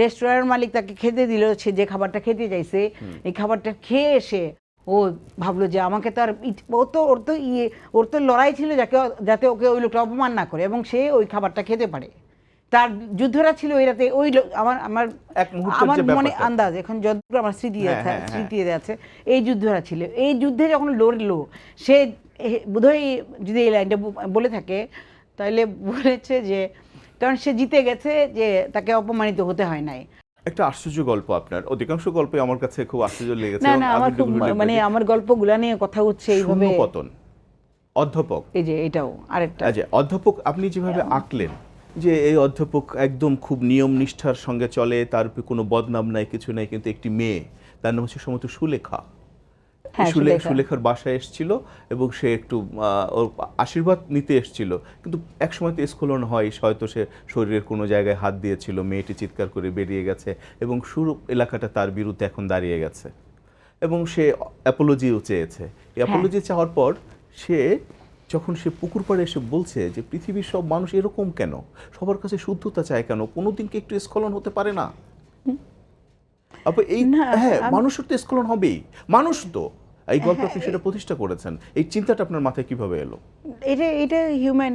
রেস্টুরেন্টের মালিক তাকে খেতে দিল, সে যে খাবারটা খেতে চাইছে, এই খাবারটা খেয়ে এসে ও ভাবলো যে আমাকে তো আর ওর তো লড়াই ছিল যাতে ওকে ওই লোকটা অপমান না করে এবং সে ওই খাবারটা খেতে পারে। তার যুদ্ধরা ছিল ওই রাতে, ওই আমার এক মুহূর্তের যে মনে ব্যাপারটা। আন্দাজ এখন যতটুকু আমার স্মৃতিতে আছে, এই যুদ্ধরা ছিল। এই যুদ্ধে যখন লড়লো সে বোধহয় যদি এই লাইনটা বলে থাকে তাহলে বলেছে যে কারণ সে জিতে গেছে, যে তাকে অপমানিত হতে হয় নাই। একটা আশ্চর্য গল্প আপনার, অধিকাংশ গল্পই আমার কাছে খুব আশ্চর্য লেগেছে। না এবং না আমি আমার খুব যেগুলো লিখতে মানে আমার গল্পগুলা নিয়ে কথা হচ্ছে এইভাবে। শূন্যপতন, অধ্যাপক, এই যে এটাও আরেকটা, আচ্ছা অধ্যাপক আপনি যেভাবে আঁকলেন যে এই অধ্যাপক একদম খুব নিয়ম নিষ্ঠার সঙ্গে চলে, তার কোনো বদনাম নাই, কিছু নাই, কিন্তু একটি মেয়ে, তার নাম হচ্ছে সম্ভবত সুলেখা, হ্যাঁ, সুলেখার বাসায় এসেছিল এবং সে একটু ওর আশীর্বাদ নিতে এসেছিল, কিন্তু এক সময় তো স্খলন হয়, হয়তো সে শরীরের কোনো জায়গায় হাত দিয়েছিল, মেয়েটি চিৎকার করে বেরিয়ে গেছে এবং সুর এলাকাটা তার বিরুদ্ধে এখন দাঁড়িয়ে গেছে এবং সে অ্যাপোলজিও চেয়েছে। এই অ্যাপোলজি চাওয়ার পর যখন সে পুকুর পাড়ে এসে বলছে যে পৃথিবীর সব মানুষ এরকম কেন, সবার কাছে শুদ্ধতা চায় কেন, কোনোদিন কি একটু স্খলন হতে পারে না? এই হ্যাঁ, মানুষের তো স্খলন হবেই, মানুষ তো। এই গল্প আপনি সেটা প্রতিষ্ঠা করেছেন, এই চিন্তাটা আপনার মাথায় কিভাবে এলো? এটা হিউম্যান,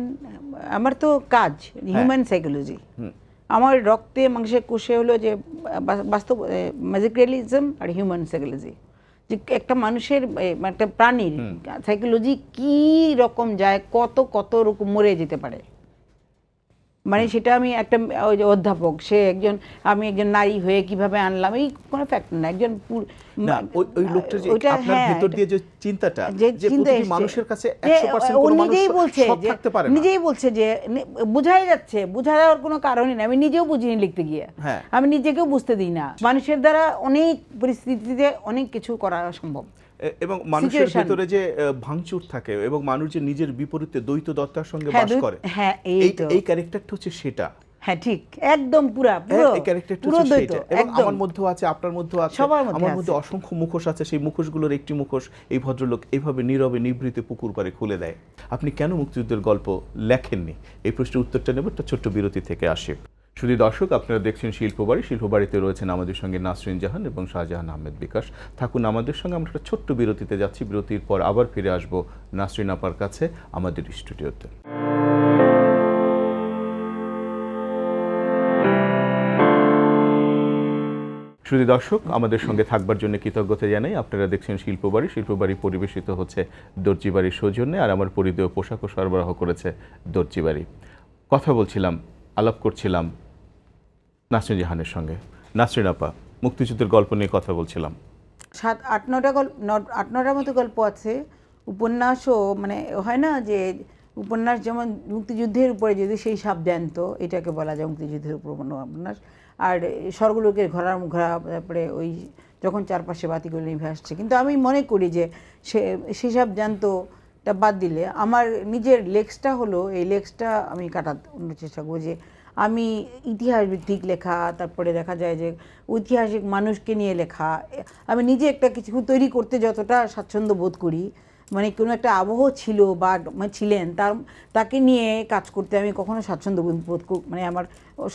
আমার তো কাজ হিউম্যান সাইকোলজি, আমার রক্তে মাংসে কোষে হলো যে বাস্তব ম্যাজিক রিয়েলিজম আর হিউম্যান সাইকোলজি, যে একটা মানুষের একটা প্রাণীর সাইকোলজি কি রকম যায়, কত রকম মরে যেতে পারে। মানে সেটা আমি একটা ওই যে অধ্যাপক, আমি একজন নারী হয়ে কিভাবে আনলাম, এই কোনো ফ্যাক্ট না, একজন না ওই লোকটার যে আপনার ভেতর দিয়ে যে চিন্তাটা, যে প্রতিটি মানুষের কাছে 100% কোনো মানুষ সৎ থাকতে পারে না, নিজেই বলছে যে বোঝাই যাচ্ছে, বোঝা যাওয়ার কোনো কারণই না, আমি নিজেও বুঝিনি লিখতে গিয়ে, আমি নিজেকেও বুঝতে দিই না। মানুষের দ্বারা অনেক পরিস্থিতিতে অনেক কিছু করা সম্ভব, এবং মানুষের ভিতরে যে ভাঙচুর থাকে এবং মানুষ যে নিজের বিপরীতে দ্বৈত দত্তার সঙ্গে বাস করে, হ্যাঁ এই ক্যারেক্টারটা হচ্ছে সেটা। হ্যাঁ ঠিক, একদম পুরো এই ক্যারেক্টারটা হচ্ছে সেটা। এবং আমার মধ্যেও আছে, আপনার মধ্যেও আছে, আমার মধ্যে অসংখ্য মুখোশ আছে, সেই মুখোশগুলোর একটি মুখোশ এই ভদ্রলোক এইভাবে নীরবে নিভৃতে পুকুর পাড়ে খুলে দেয়। আপনি কেন মুক্তিযুদ্ধের গল্প লেখেননি, এই প্রশ্নের উত্তরটা নেব একটা ছোট্ট বিরতি থেকে আসে। শুধু দর্শক, আপনারা দেখছেন শিল্পবাড়ি। শিল্পবাড়িতে রয়েছেন আমাদের সঙ্গে নাসরিন জাহান এবং শাহজাহান আহমেদ বিকাশ। থাকুন আমাদের সঙ্গে, আমরা একটা ছোট্ট বিরতিতে যাচ্ছি, বিরতির পর আবার ফিরে আসবো নাসরিন আপার কাছে আমাদের স্টুডিওতে। শুধু দর্শক, আমাদের সঙ্গে থাকবার জন্য কৃতজ্ঞতা জানাই। আপনারা দেখছেন শিল্পবাড়ি। শিল্পবাড়ি পরিবেশিত হচ্ছে দর্জিবাড়ির সৌজন্যে, আর আমার পরিধেয় পোশাকও সরবরাহ করেছে দর্জিবাড়ি। কথা বলছিলাম, আলাপ করছিলাম নাসরিন জাহানের সঙ্গে। নাসরিন আপা, মুক্তিযুদ্ধের গল্প নিয়ে কথা বলছিলাম। 7-8-9টার মতো গল্প আছে, উপন্যাসও মানে হয় না যে উপন্যাস যেমন মুক্তিযুদ্ধের উপরে যদি সেই সাপ জ্যান্ত, এটাকে বলা যায় মুক্তিযুদ্ধের উপর উপন্যাস। আর স্বর্গলোকের ঘোড়ার ঘোড়া, তারপরে ওই যখন চারপাশে বাতিগুলো নিভে আসছে। কিন্তু আমি মনে করি যে সেসব জ্যান্তটা বাদ দিলে আমার নিজের লেক্সটা হলো, এই লেক্সটা আমি কাটানোর চেষ্টা করবো যে আমি ইতিহাস ভিত্তিক লেখা, তারপরে দেখা যায় যে ঐতিহাসিক মানুষকে নিয়ে লেখা। আমি নিজে একটা কিছু তৈরি করতে যতটা স্বাচ্ছন্দ্য বোধ করি, মানে কোনো একটা আবহ ছিল বা ছিলেন তাকে নিয়ে কাজ করতে আমি কখনো স্বাচ্ছন্দ্য বোধ মানে আমার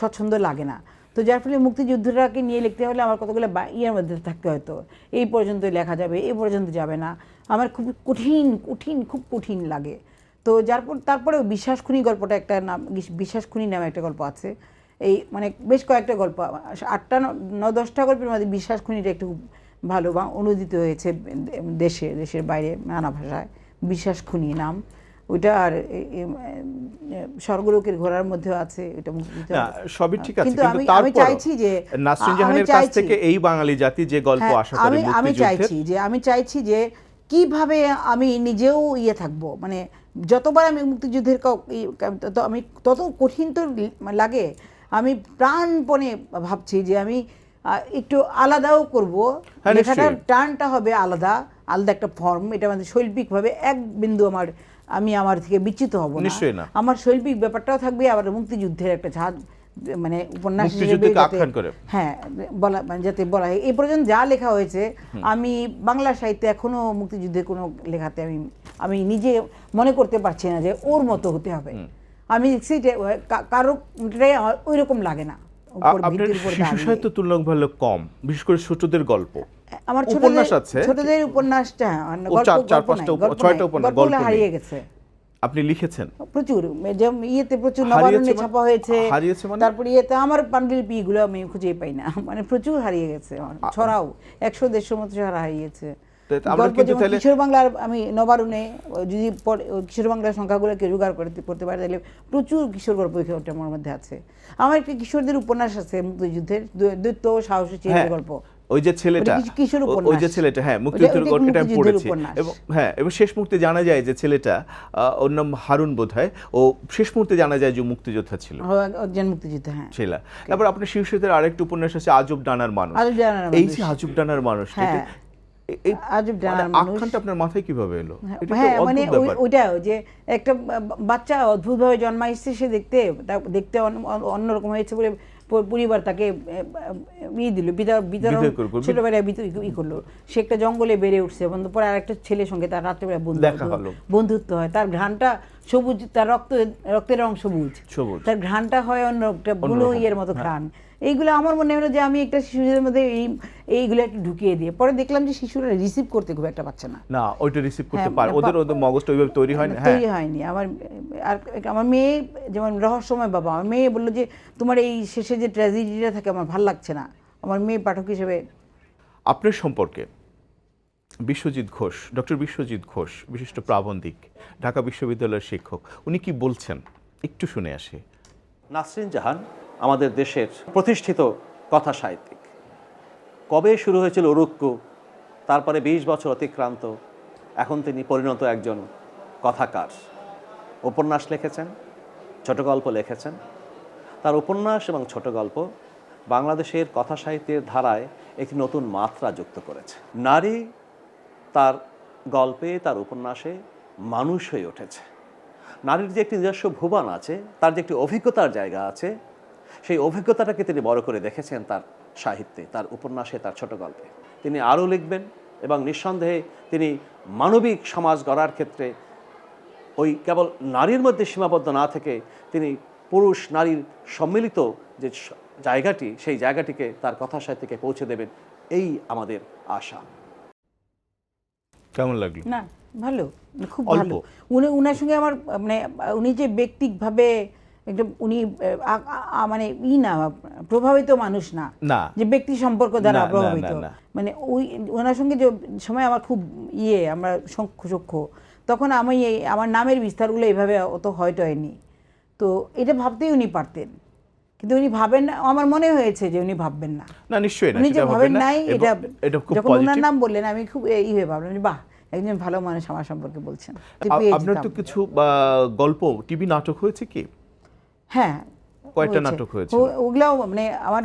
স্বচ্ছন্দ লাগে না। তো যার ফলে মুক্তিযুদ্ধটাকে নিয়ে লিখতে হলে আমার কতগুলো ইয়ের মধ্যে থাকতে হয়তো, এই পর্যন্ত লেখা যাবে, এই পর্যন্ত যাবে না, আমার খুব খুব কঠিন লাগে। তো তারপরেও বিশ্বাসখুনি গল্পটা একটা নাম, বিশ্বাসখুনি নামে একটা গল্প আছে। এই মানে বেশ কয়েকটা গল্প, 8টা 9-10টা গল্পের মধ্যে বিশ্বাসখুনিটা একটু ভালো বা অনুদিত হয়েছে দেশের বাইরে নানা ভাষায়। বিশ্বাসখুনি নাম ওইটা। আর স্বর্গলোকের ঘোড়ার মধ্যেও আছে, এটা মুক্তিযুদ্ধ। সবই ঠিক আছে, কিন্তু আমি চাইছি যে নাসরিন জাহানের কাছ থেকে এই বাঙালি জাতি যে গল্প আশা করে আমি চাইছি যে কিভাবে আমি নিজেও থাকবো, মানে যতবার আমি মুক্তিযুদ্ধের আমি তত কঠিন তো লাগে, আমি প্রাণপণে ভাবছি যে আমি একটু আলাদাও করবো, লেখাটার টার্নটা হবে আলাদা একটা ফর্ম, এটা আমাদের শৈল্পিকভাবে এক বিন্দু আমি আমার থেকে বিচ্যুত হব না, আমার শৈল্পিক ব্যাপারটাও থাকবে, আবার মুক্তিযুদ্ধের একটা ঝাঁজ মানে উপন্যাস হিসেবে হ্যাঁ বলা, মানে যাতে বলা হয়। এই পর্যন্ত যা লেখা হয়েছে, আমি বাংলা সাহিত্যে এখনো মুক্তিযুদ্ধের কোনো লেখাতে আমি নিজে মনে করতে পারছি না যে ওর মতো হতে হবে। আমি কারো ওই রকম লাগে না। শিশু সাহিত্য তুলনামূলক কম, বিশেষ করে ছোটদের গল্প। আমার ছোটদের উপন্যাসটা গল্পগুলো হারিয়ে গেছে। আপনি লিখেছেন প্রচুর, প্রচুর নবারুণে ছাপা হয়েছে, তারপরে আমার পান্ডুলিপিগুলো আমি খুঁজে পাই না, মানে প্রচুর হারিয়ে গেছে। ছড়াও 100-150 মতো ছড়া হারিয়েছে। কিশোর বাংলার আমি নবারুণে যদি কিশোর বাংলার সংখ্যাগুলোকে জোগাড় করতে পারে, তাহলে প্রচুর কিশোর গল্প ওটা আমার মধ্যে আছে। আমার একটা কিশোরদের উপন্যাস আছে মুক্তিযুদ্ধের, দৈত্য সাহসী চেয়ের গল্প। ওই যে ছেলেটা হ্যাঁ মুক্তিযুদ্ধের গল্পটা আমি পড়েছি, এবং হ্যাঁ, এবং শেষ মুহূর্তে জানা যায় যে ছেলেটা, ওর নাম হারুন বোধহয়, ও শেষ মুহূর্তে জানা যায় যে মুক্তিযোদ্ধা ছিল, মুক্তিযোদ্ধা হ্যাঁ ছিল। তারপর আপনার শিশুদের আরেকটা উপন্যাস আছে আজব ডানার মানুষ। এই যে আজব ডানার মানুষ, আপনার মাথায় কিভাবে এলো? হ্যাঁ, মানে ওইটাও যে একটা বাচ্চা অদ্ভুতভাবে জন্মাইছে, সে দেখতে অন্যরকম হয়েছে বলে পরিবার তাকে দিল, বিতরণ ছোটবেলায় করলো। সে একটা জঙ্গলে বেড়ে উঠছে, পরে আর একটা ছেলের সঙ্গে তার রাত্রেবেলা বন্ধুত্ব হয়, তার ঘ্রাণটা সবুজ, তার রক্তের রং সবুজ, তার ঘ্রাণটা হয় অন্য একটা বুনো ইয়ের মতো ঘ্রাণ। এইগুলো আমার মনে হলো যে আমি একটা শিশুদের মধ্যে এইগুলো একটু ঢুকিয়ে দিয়ে, পরে দেখলাম যে শিশুরা রিসিভ করতে খুব একটা পারছে না। ওইটা রিসিভ করতে পারে, ওদের মগজটা ওইভাবে তৈরি হয়নি। আমার মেয়ে যেমন রহস্যময় বাবা, আমার মেয়ে বললো যে তোমার এই শেষে যে ট্র্যাজেডিটা থাকে আমার ভাল লাগছে না। আমার মেয়ে পাঠক হিসেবে। আপনার সম্পর্কে ডক্টর বিশ্বজিৎ ঘোষ, বিশিষ্ট প্রাবন্ধিক, ঢাকা বিশ্ববিদ্যালয়ের শিক্ষক, উনি কি বলছেন একটু শুনে আসি। নাসরিন জাহান আমাদের দেশের প্রতিষ্ঠিত কথা সাহিত্যিক। কবে শুরু হয়েছিল উরুক্কু, তারপরে 20 বছর অতিক্রান্ত, এখন তিনি পরিণত একজন কথাকার। উপন্যাস লিখেছেন, ছোট গল্প লিখেছেন। তার উপন্যাস এবং ছোট গল্প বাংলাদেশের কথা সাহিত্যের ধারায় একটি নতুন মাত্রা যুক্ত করেছে। নারী তার গল্পে, তার উপন্যাসে মানুষ হয়ে উঠেছে। নারীর যে একটি নিজস্ব ভুবন আছে, তার যে একটি অভিজ্ঞতার জায়গা আছে, সেই অভিজ্ঞতাটাকে তিনি বড় করে দেখেছেন তার সাহিত্যে, তার উপন্যাসে, তার ছোট গল্পে। তিনি আরও লিখবেন, এবং নিঃসন্দেহে তিনি মানবিক সমাজ গড়ার ক্ষেত্রে ওই কেবল নারীর মধ্যে সীমাবদ্ধ না থেকে তিনি পুরুষ নারীর সম্মিলিত যে জায়গাটি, সেই জায়গাটিকে তার কথা সাহিত্যকে পৌঁছে দেবেন, এই আমাদের আশা। কেমন লাগলো? না, ভালো, খুব ভালো। উনার সঙ্গে আমার মানে উনি যে ব্যক্তিগতভাবে একদম উনি মানে না প্রভাবিত মানুষ না, যে ব্যক্তি সম্পর্ক দ্বারা প্রভাবিত, মানে ওনার সঙ্গে যে সময় আমার খুব আমরা সখ্য, তখন আমি আমার নামের বিস্তারগুলো এইভাবে অত হয়তো হয়নি। তো এটা ভাবতেই উনি পারতেন, কিন্তু উনি ভাবেন না। আমার মনে হয়েছে যে উনি ভাববেন না, নিশ্চয়ই উনি যে ভাবেন নাই, এটা যখন ওনার নাম বললেন আমি খুব হয়ে ভাবলাম যে বাহ, একজন ভালো মানুষ আমার সম্পর্কে বলছেন। আপনার তো কিছু গল্প টিভি নাটক হয়েছে কি? হ্যাঁ, কয়টা নাটক হয়েছে? ওগুলাও মানে আমার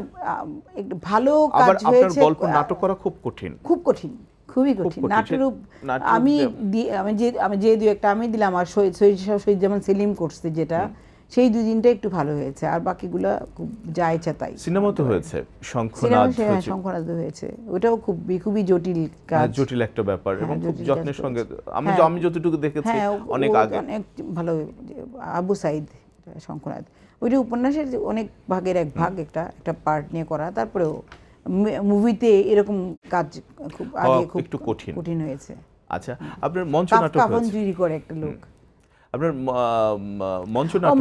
একটু ভালো কাজ আবার আপনার হয়েছে। গল্প নাটক করা খুব কঠিন। খুব কঠিন, খুবই কঠিন। নাট্যরূপ আমি যে দু একটা আমি দিলাম, আর শহীদ যেমন সেলিম করছে যেটা, সেই 2-3টা একটু ভালো হয়েছে, আর বাকিগুলো খুব যা ইচ্ছা তাই। সিনেমা তো হয়েছে, শঙ্খনাদ হয়েছে। শঙ্খনাদ হয়েছে, ওটাও খুবই জটিল কাজ, জটিল একটা ব্যাপার, এবং খুব জটিল যত্নের কাজ সঙ্গে করেছে। আমি যতটুকু দেখেছি অনেক আগে। অনেক ভালো। আবু সাইদ শঙ্খনাদ, ওইটা উপন্যাসের অনেক ভাগের এক ভাগ, একটা পার্ট নিয়ে করা। তারপরেও মুভিতে এরকম কাজ খুব আগে খুব একটু কঠিন হয়েছে। আচ্ছা, আপনার মঞ্চ নাটক কাফন হয়েছে, চুরি করে একটা লোক। আপনার মঞ্চ নাটক,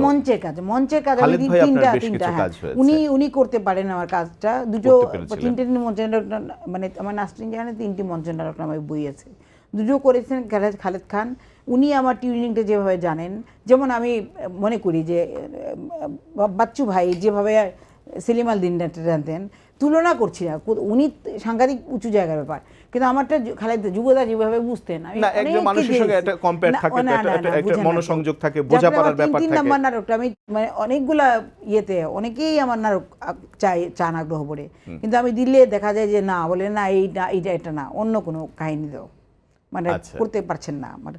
মঞ্চের কাজ খালেদ ভাই আপনার বেশ তিনটা কিছু কাজ হয়েছে। উনি করতে পারেন আমার কাজটা। করতে পেরেছিলেন। 3টে মঞ্চ নাটক, মানে আমার নাসরিন জাহানের 3টি মঞ্চ নাটক নামের বই আছে, দুটো করেছেন খালেদ খান। উনি আমার টিউনিংটা যেভাবে জানেন, যেমন আমি মনে করি যে বাচ্চু ভাই যেভাবে সেলিম আল দিন জানতেন, তুলনা করছি না, উনি সাংঘাতিক উঁচু জায়গার ব্যাপার, কিন্তু আমারটা খালেদ যুবদা যেভাবে বুঝতেন, আমি একজন মানুষের সঙ্গে একটা কম্পেয়ার থাকে, একটা মনোসংযোগ থাকে, বোঝাপড়ার ব্যাপার থাকে। 3 নাম্বার নাটকটা আমি মানে অনেকগুলা ইয়েতে অনেকেই আমার নাটক চান আগ্রহ পড়ে, কিন্তু আমি দিলে দেখা যায় যে না, বলে না এটা না, অন্য কোনো কাহিনী দাও, মানে করতে পারছেন না। আমার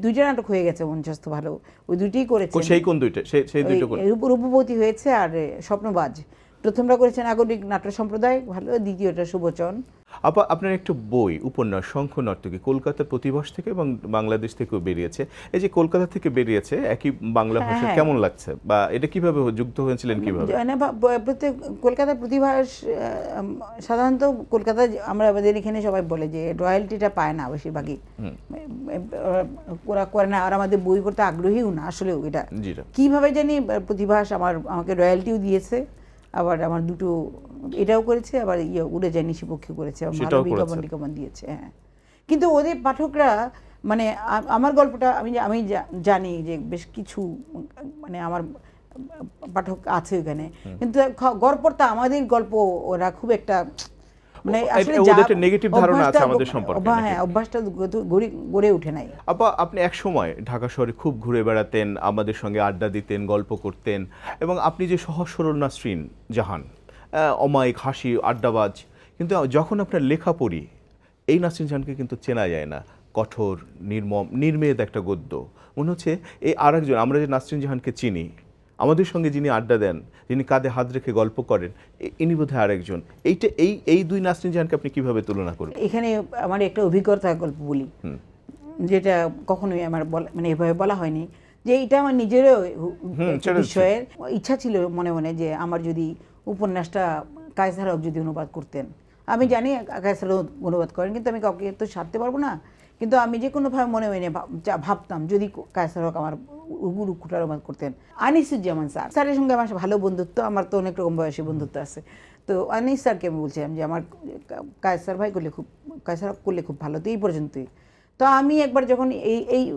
দুইটা নাটক হয়ে গেছে মঞ্চস্থ ভালো, ওই দুইটাই করেছেন। সেই কোন দুইটা? সেই দুইটা কোন? রূপবতী হয়েছে আর স্বপ্নবাজ। প্রথমটা করেছেন নাগরিক নাট্য সম্প্রদায়, ভালো। দ্বিতীয়টা শুভচন। আপনার একটা বই, উপন্যাস শঙ্খনর্তকী, কলকাতার প্রতিভাস থেকে এবং বাংলাদেশ থেকেও বেরিয়েছে। এই যে কলকাতা থেকে বেরিয়েছে, একই বাংলা ভাষা, কেমন লাগছে, বা এটা কিভাবে যুক্ত হয়েছিলেন কিভাবে? প্রত্যেক কলকাতার প্রতিভাস সাধারণত কলকাতায় আমরা আমাদের এখানে সবাই বলে যে রয়্যালটিটা পায় না বেশিরভাগই, ওরা করে না, আর আমাদের বই করতে আগ্রহীও না আসলেও। এটা কিভাবে জানি প্রতিভাস আমাকে রয়্যালটিও দিয়েছে, আবার আমার দুটো এটাও করেছে, আবার উড়ে যায় নিশিপক্ষী করেছে, ভালো বিজ্ঞাপন দিয়েছে। হ্যাঁ, কিন্তু ওদের পাঠকরা মানে আমার গল্পটা আমি জানি যে বেশ কিছু মানে আমার পাঠক আছে ওখানে, কিন্তু গল্পটা আমাদের গল্প ওরা খুব একটা মানে আসলে নেগেটিভ ধারণা আছে আমাদের সম্পর্কে। হ্যাঁ, অভ্যাসটা গড়ে ওঠে নাই। আপনি এক সময় ঢাকা শহরে খুব ঘুরে বেড়াতেন, আমাদের সঙ্গে আড্ডা দিতেন, গল্প করতেন, এবং আপনি যে সহজ সরল নাসরিন জাহান, অমায়িক, হাসি, আড্ডাবাজ, কিন্তু যখন আপনার লেখা পড়ি, এই নাসরিন জাহানকে কিন্তু চেনা যায় না। কঠোর, নির্মম, নির্মেদ একটা গদ্য মনে হচ্ছে। এই আরেকজন, আমরা যে নাসরিন জাহানকে চিনি, আমাদের সঙ্গে যিনি আড্ডা দেন, যিনি কাঁধে হাত রেখে গল্প করেন, ইনি বোধহয় আরেকজন। এই দুই নাসরিন জাহানকে আপনি কিভাবে তুলনা করবেন? এখানে আমার একটা অভিজ্ঞতার গল্প বলি, যেটা কখনোই আমার মানে এভাবে বলা হয়নি, যে এটা আমার নিজেরও বিষয়ের ইচ্ছা ছিল মনে মনে, যে আমার যদি উপন্যাসটা কায়সার হক যদি অনুবাদ করতেন। আমি জানি কায়সার অনুবাদ করেন, কিন্তু আমি কাউকে তো সারতে পারবো না, কিন্তু আমি যে কোনোভাবে মনে মনে ভাবতাম যদি কায়সার হক আমার উরুকুটার অনুবাদ করতেন। আনিসুজ্জামান স্যারের সঙ্গে আমার ভালো বন্ধুত্ব, আমার তো অনেক রকম বয়সী বন্ধুত্ব আছে। তো আনিস স্যারকে আমি বলছিলাম যে আমার কায়সার হক করলে খুব ভালো, তো এই পর্যন্তই। তো আমি একবার যখন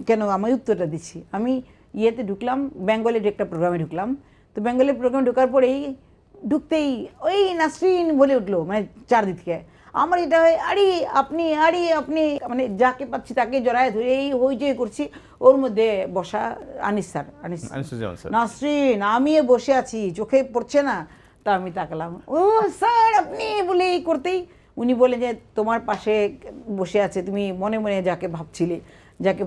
কেন আমি উত্তরটা দিচ্ছি, আমি ইয়েতে ঢুকলাম, বেঙ্গলের একটা প্রোগ্রামে ঢুকলাম। তো বেঙ্গলের প্রোগ্রামে ঢোকার পরেই ঢুকতেই ওই নাসরিন বলে উঠলো, মানে চারদিক থেকে। আমার এটা হয়, আরে আপনি মানে যাকে পাচ্ছি তাকে জড়ায় ধরে এই হইচই করছি। ওর মধ্যে বসা আনিস স্যার, নাসরিন, আমি বসে আছি, চোখে পড়ছে না। তা আমি তাকালাম, ও স্যার আপনি বলে এই করতেই উনি বলে যে তোমার পাশে বসে আছে, তুমি মনে মনে যাকে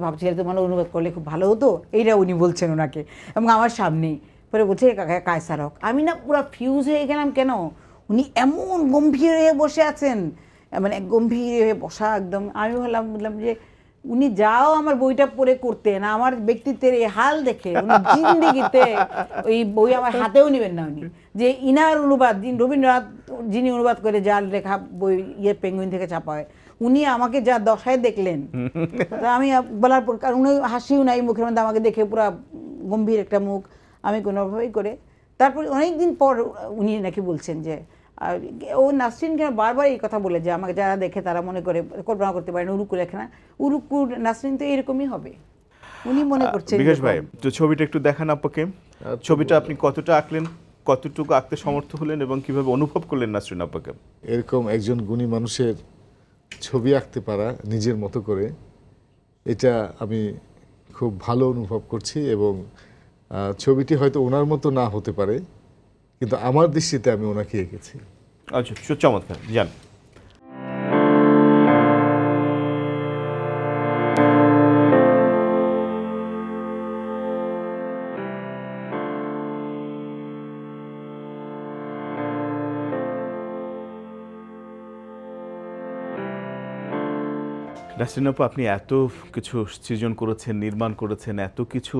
ভাবছিলে তোমার অনুবাদ করলে খুব ভালো হতো, এইটা উনি বলছেন ওনাকে, এবং আমার সামনেই। পরে বলছে কায়সার হক। আমি না পুরো ফিউজ হয়ে গেলাম, কেন উনি এমন গম্ভীর হয়ে বসে আছেন, মানে গম্ভীর হয়ে বসা একদম। আমি বললাম যে উনি যাও আমার বইটা পড়ে করতেন, আমার ব্যক্তিত্বের এই হাল দেখে উনি জিন্দেগিতে ওই বই আমার হাতেও নেবেন না। উনি যে ইনার অনুবাদ, রবীন্দ্রনাথ যিনি অনুবাদ করে, যার লেখা বই পেঙ্গুইন থেকে ছাপা হয়, উনি আমাকে যা দশায় দেখলেন, আমি বলার পর, কারণ উনি হাসিও নাই মুখের মধ্যে, আমাকে দেখে পুরো গম্ভীর একটা মুখ, আমি কোনোভাবেই করে। তারপর অনেকদিন পর উনি নাকি বলছেন যে ও নাসরিন কেন বারবার এই কথা বলে, যে আমাকে যারা দেখে তারা মনে করে, কল্পনা করতে পারেন উরুকু লেখে না, উরুকু নাসরিন তো এরকমই হবে, উনি মনে করছেন। বিকাশ ভাই, তো ছবিটা একটু দেখান আপনাকে। ছবিটা আপনি কতটা আঁকলেন, কতটুকু আঁকতে সমর্থ হলেন, এবং কিভাবে অনুভব করলেন নাসরিন আপাকে? এরকম একজন গুণী মানুষের ছবি আঁকতে পারা নিজের মতো করে, এটা আমি খুব ভালো অনুভব করছি এবং ছবিটি হয়তো ওনার মতো না হতে পারে, কিন্তু আমার দৃষ্টিতে আমি ওনাকে এঁকেছি। আচ্ছা, চমৎকার, যান। নাসরিন আপু, আপনি এত কিছু সৃজন করেছেন, নির্মাণ করেছেন, এত কিছু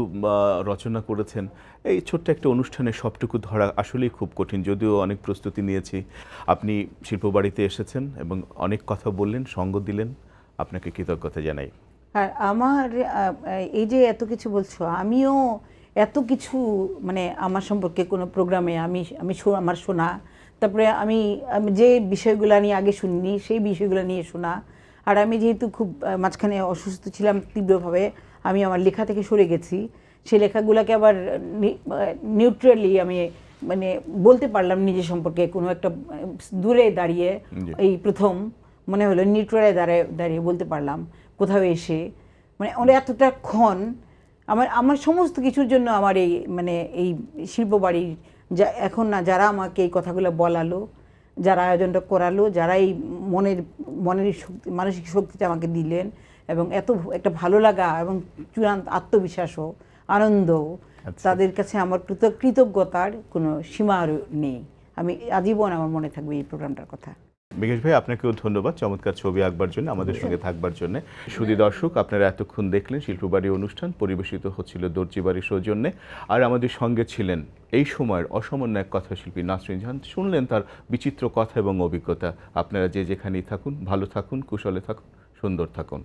রচনা করেছেন, এই ছোট্ট একটা অনুষ্ঠানে সবটুকু ধরা আসলেই খুব কঠিন, যদিও অনেক প্রস্তুতি নিয়েছি। আপনি শিল্পবাড়িতে এসেছেন এবং অনেক কথা বললেন, সঙ্গ দিলেন, আপনাকে কৃতজ্ঞতা জানাই। আর আমার এই যে এত কিছু বলছো, আমিও এত কিছু মানে আমার সম্পর্কে কোনো প্রোগ্রামে আমার শোনা, তারপরে আমি যে বিষয়গুলো নিয়ে আগে শুনিনি সেই বিষয়গুলো নিয়ে শোনা। আর আমি যেহেতু খুব মাঝখানে অসুস্থ ছিলাম তীব্রভাবে, আমি আমার লেখা থেকে সরে গেছি। সেই লেখাগুলোকে আবার নিউট্রালি আমি মানে বলতে পারলাম নিজের সম্পর্কে, কোনো একটা দূরে দাঁড়িয়ে এই প্রথম মনে হলো নিউট্রালে দাঁড়িয়ে বলতে পারলাম কোথাও এসে, মানে ওরা এতটা ক্ষণ আমার সমস্ত কিছুর জন্য আমার এই মানে এই শিল্পবাড়ির এখন না যারা আমাকে এই কথাগুলো বলালো, যারা আয়োজনটা করালো, যারা এই মনের শক্তি, মানসিক শক্তিটা আমাকে দিলেন, এবং এত একটা ভালো লাগা এবং চূড়ান্ত আত্মবিশ্বাসও আনন্দ, তাদের কাছে আমার কৃতজ্ঞতার কোনো সীমা নেই। আমি আজীবন আমার মনে থাকবে এই প্রোগ্রামটার কথা। বিকাশ ভাই, আপনাকেও ধন্যবাদ চমৎকার ছবি আঁকবার জন্য, আমাদের সঙ্গে থাকবার জন্য। সুধী দর্শক, আপনারা এতক্ষণ দেখলেন শিল্পবাড়ি অনুষ্ঠান, পরিবেশিত হচ্ছিল দর্জিবাড়ির সৌজন্যে। আর আমাদের সঙ্গে ছিলেন এই সময়ের অসমন্বয়ক কথাশিল্পী নাসরিন জাহান। শুনলেন তার বিচিত্র কথা এবং অভিজ্ঞতা। আপনারা যে যেখানেই থাকুন, ভালো থাকুন, কুশলে থাকুন, সুন্দর থাকুন।